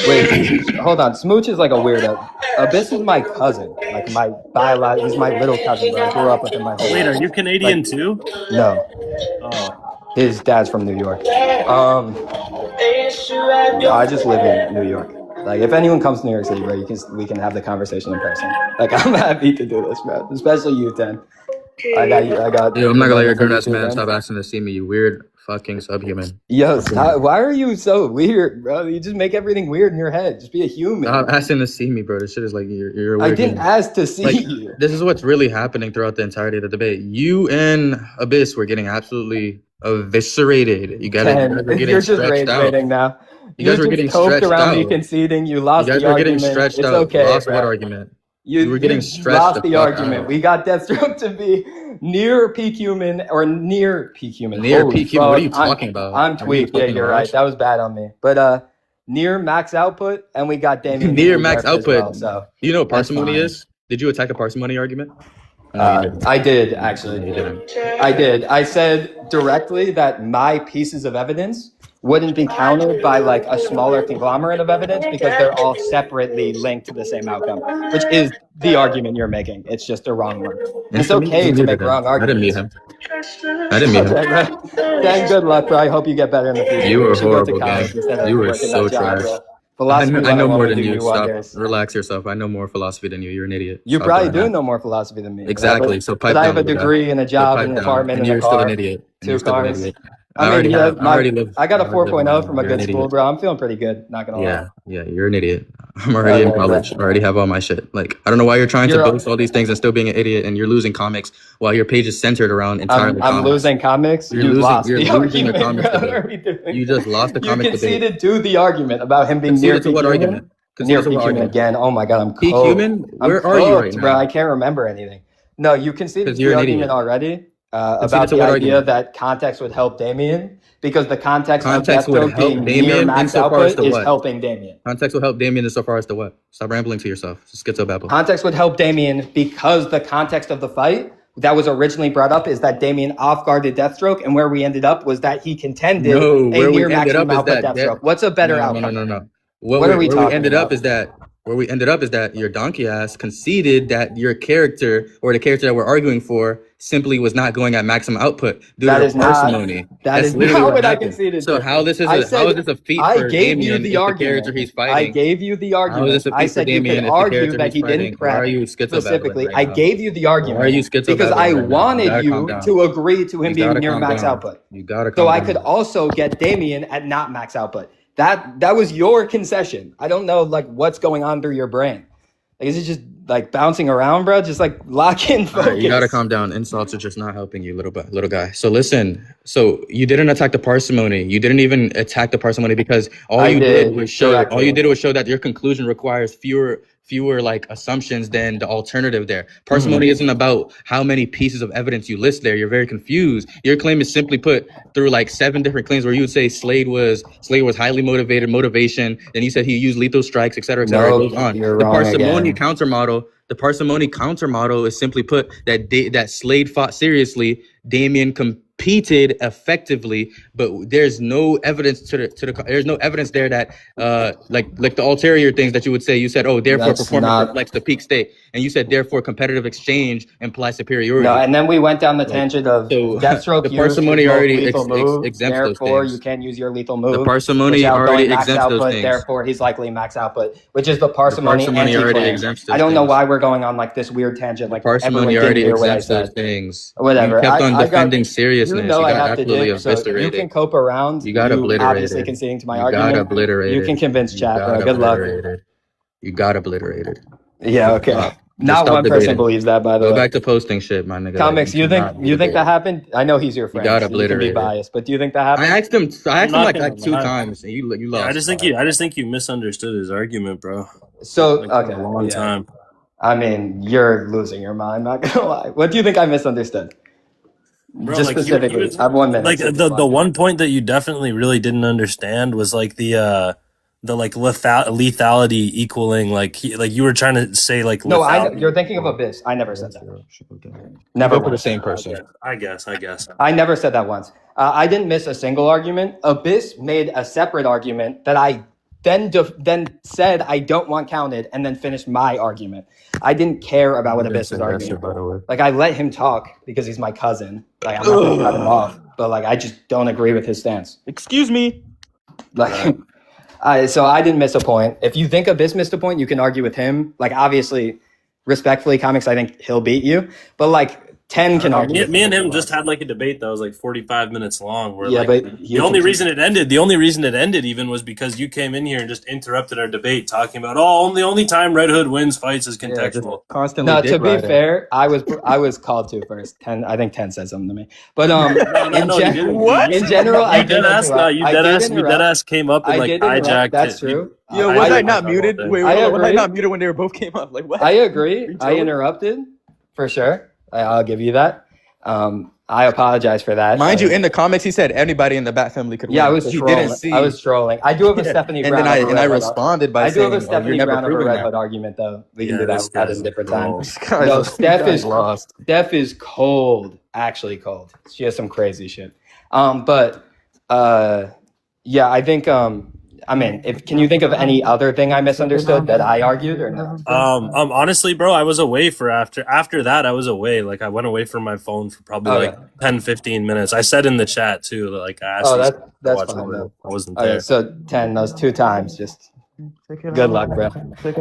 Wait, hold on. Smooch is like a weirdo. Abyss is my cousin. Like, my biological, he's my little cousin, bro. I grew up with him my whole Wait, life. are you Canadian too? No. Oh. His dad's from New York. I just live in New York. Like, if anyone comes to New York City, bro, we can have the conversation in person. Like, I'm happy to do this, bro. Especially you, 10. I got. Yo, I'm not gonna let your grown ass man stop asking to see me, you weird fucking subhuman. Yo, stop. Why are you so weird, bro? You just make everything weird in your head. Just be a human. Stop asking to see me, bro. This shit is like you're a weird I didn't human. ask to see Like, you. this is what's really happening throughout the entirety of the debate. You and Abyss were getting absolutely eviscerated. You guys were getting You're just stretched rage out. baiting now. You guys were just getting coked stretched around me out. conceding. You lost You guys the were argument. getting stretched It's out. okay, Lost bro. what argument? You were getting stretched lost the the fuck argument. out. We got Deathstroke to be near peak human or near peak human. Near Holy peak human? What are you fuck. talking about? I'm Are you tweaked. Yeah, fucking you're Rush? right. That was bad on me. But near max output, and we got Damian Near max nerfed as output. well, so You know what that's parsimony fine. is? Did you attack a parsimony argument? No, you didn't. I did actually. No, you didn't. I did. I said directly that my pieces of evidence wouldn't be countered by like a smaller conglomerate of evidence because they're all separately linked to the same outcome, which is the argument you're making. It's just a wrong one. And it's okay to make wrong I didn't meet arguments. him. I didn't meet him. Dang, good luck, bro. I hope you get better in the future. You were should go to horrible, college gang. instead of You were working so that job, trash. bro. Philosophy I know 101 more will than do you. wonders. Stop. Relax yourself. I know more philosophy than you. You're an idiot. You Stop probably doing do that. know more philosophy than me. Exactly. So pipe But I have down, a little guy. degree and a So job pipe and an down. apartment And and a you're still an car. idiot. And 2 you're still an cars. idiot. I mean, yeah, I already live. I got a I already live 4.0 from a You're an good school, idiot. bro. I'm feeling pretty good. Not gonna lie. Yeah, you're an idiot. I'm already in Okay, college. I already have all my shit. Like, I don't know why you're trying to boast all these things and still being an idiot, and you're losing comics while your page is centered around entirely I'm comics. losing comics. You're You losing- lost you're the losing the argument. comics bro. debate. What are we doing? You just lost the You comic debate. conceded to the argument about him being near Conceded to peak what human. argument? Near Conceded to peak what human argument? again. Oh my god, I'm Peak cooked. human? I'm Where are you right cooked, bro. now? I can't remember anything. No, you conceded 'Cause to you're the an argument idiot. already about Conceded to the what idea argument? that context would help Damien because the context Context of would Deathstroke help being near Damian max insofar as output to is what? helping Damien. Context will help Damian insofar as to what? Stop rambling to yourself. Schizobabble. Context would help Damian because the context of the fight that was originally brought up is that Damian off-guarded Deathstroke, and where we ended up was that he contended No, a where we near ended maximum up is output that Deathstroke. What's a better outcome? No. What are we where talking we ended up about? is that where we ended up is that your donkey ass conceded that your character or the character that we're arguing for simply was not going at maximum output due That to is not- parsimony. that That's is literally not what I happened. conceded So to. how this is I how said- is this a feat I for gave you Damian the if argument. the character he's I fighting? gave you the How is argument. this a feat I for said you Damian could if the argue character that he's he fighting? didn't Why prep are you schizobabbling specifically. right I now? gave you the argument Why are you schizobabbling because I right now? You wanted gotta calm you down. to agree to him You being gotta near calm max down. output. You gotta So calm I down. could also get Damian at not max output. That was your concession. I don't know like what's going on through your brain. Like, is it just like bouncing around, bro? Just like lock in, All focus. right, you gotta calm down. Insults are just not helping you, little guy. So listen. So you didn't attack the parsimony. You didn't even attack the parsimony because all I you did, did was show. correctly. All you did was show that your conclusion requires fewer like assumptions than the alternative there. Parsimony isn't about how many pieces of evidence you list there. You're very confused. Your claim is simply put through like 7 different claims where you would say Slade was highly motivated, motivation. Then you said he used lethal strikes, et cetera, et cetera. No, It goes on. you're The wrong parsimony again. counter model. The parsimony counter model is simply put that Slade fought seriously, Damian competed effectively, but there's no evidence there's no evidence there that like the ulterior things that you would say. You said, oh, therefore That's performance not- reflects the peak state. and you said therefore competitive exchange implies superiority. No, and then we went down the tangent of so Deathstroke the used parsimony his most already lethal move, exempts those therefore things. you can't use your lethal move. The parsimony without already going max exempts those output, things. therefore he's likely max output, which is the parsimony parsimony already anti-claim. exempts those I don't know things. why we're going on like this weird tangent. Like everyone Parsimony didn't already hear what I exempts those said. things. Whatever. You kept on I defending got, seriousness. you know I got have to absolutely dig, so you eviscerated. can cope around. You got obliterated. Obviously conceding to my You argument. got obliterated. You can convince You chat, bro. got Good luck. obliterated. You got obliterated. Yeah, Just okay. stop. Just Not stop one person debating. believes that, by the Go way. back to posting shit, my nigga. Comics, you think that happened? I know he's your friend. got so you can be obliterated. biased, but do you think that happened? I asked him not like gonna 2 lie. times, and you lost. I just think you misunderstood his argument, bro. So Like, okay, for a long time. I mean, you're losing your mind. Not gonna lie. What do you think I misunderstood? Bro, Just like, specifically, I have 1 minute. Like the one point that you definitely really didn't understand was like the like lethality equaling like you were trying to say like No, lethality. you're thinking of Abyss. I never said that. Never Never for the once. same person. I guess. I never said that once. I didn't miss a single argument. Abyss made a separate argument that I then said I don't want counted, and then finished my argument. I didn't care about what Abyss was arguing. By the way. Like, I let him talk because he's my cousin. Like, I'm not gonna cut him off. But like, I just don't agree with his stance. Excuse me. Like, so I didn't miss a point. If you think Abyss missed a point, you can argue with him. Like, obviously, respectfully, Comics, I think he'll beat you. But like, 10 can argue. Me and him just had like a debate that was like 45 minutes long. Where Yeah, like, but the only reason it ended even was because you came in here and just interrupted our debate, talking about the only time Red Hood wins fights is contextual. Constantly. No, to be fair, I was called to first. 10, I think 10 said something to me. But in general, I did dead ass came up and I like did interrupt. hijacked. That's true. Yo, was I not muted? Wait, I was I agree. not muted when they were both came up? Like what? I agree. I interrupted for sure. I'll give you that. I apologize for that. Mind you, in the comics, he said anybody in the Bat family could win. Yeah, I was He trolling. didn't see. I was trolling. I do have a Stephanie and Brown. then I responded by I do saying, have a Stephanie you're never Brown of a proving Red that. Hood argument, though. We can Yeah, do that this at guy's a different troll. time. No, Steph is cold. Actually cold. She has some crazy shit. Yeah, I think. I mean, can you think of any other thing I misunderstood that I argued or no? Honestly, bro, I was away for after that. I was away. Like, I went away from my phone for probably like 10, 15 minutes. I said in the chat too. Like, I asked. That's fine. Though. I wasn't there. Okay, so 10, those 2 times. Just good luck, bro.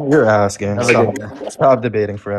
Your ass, gang. Have a good day. Stop debating forever.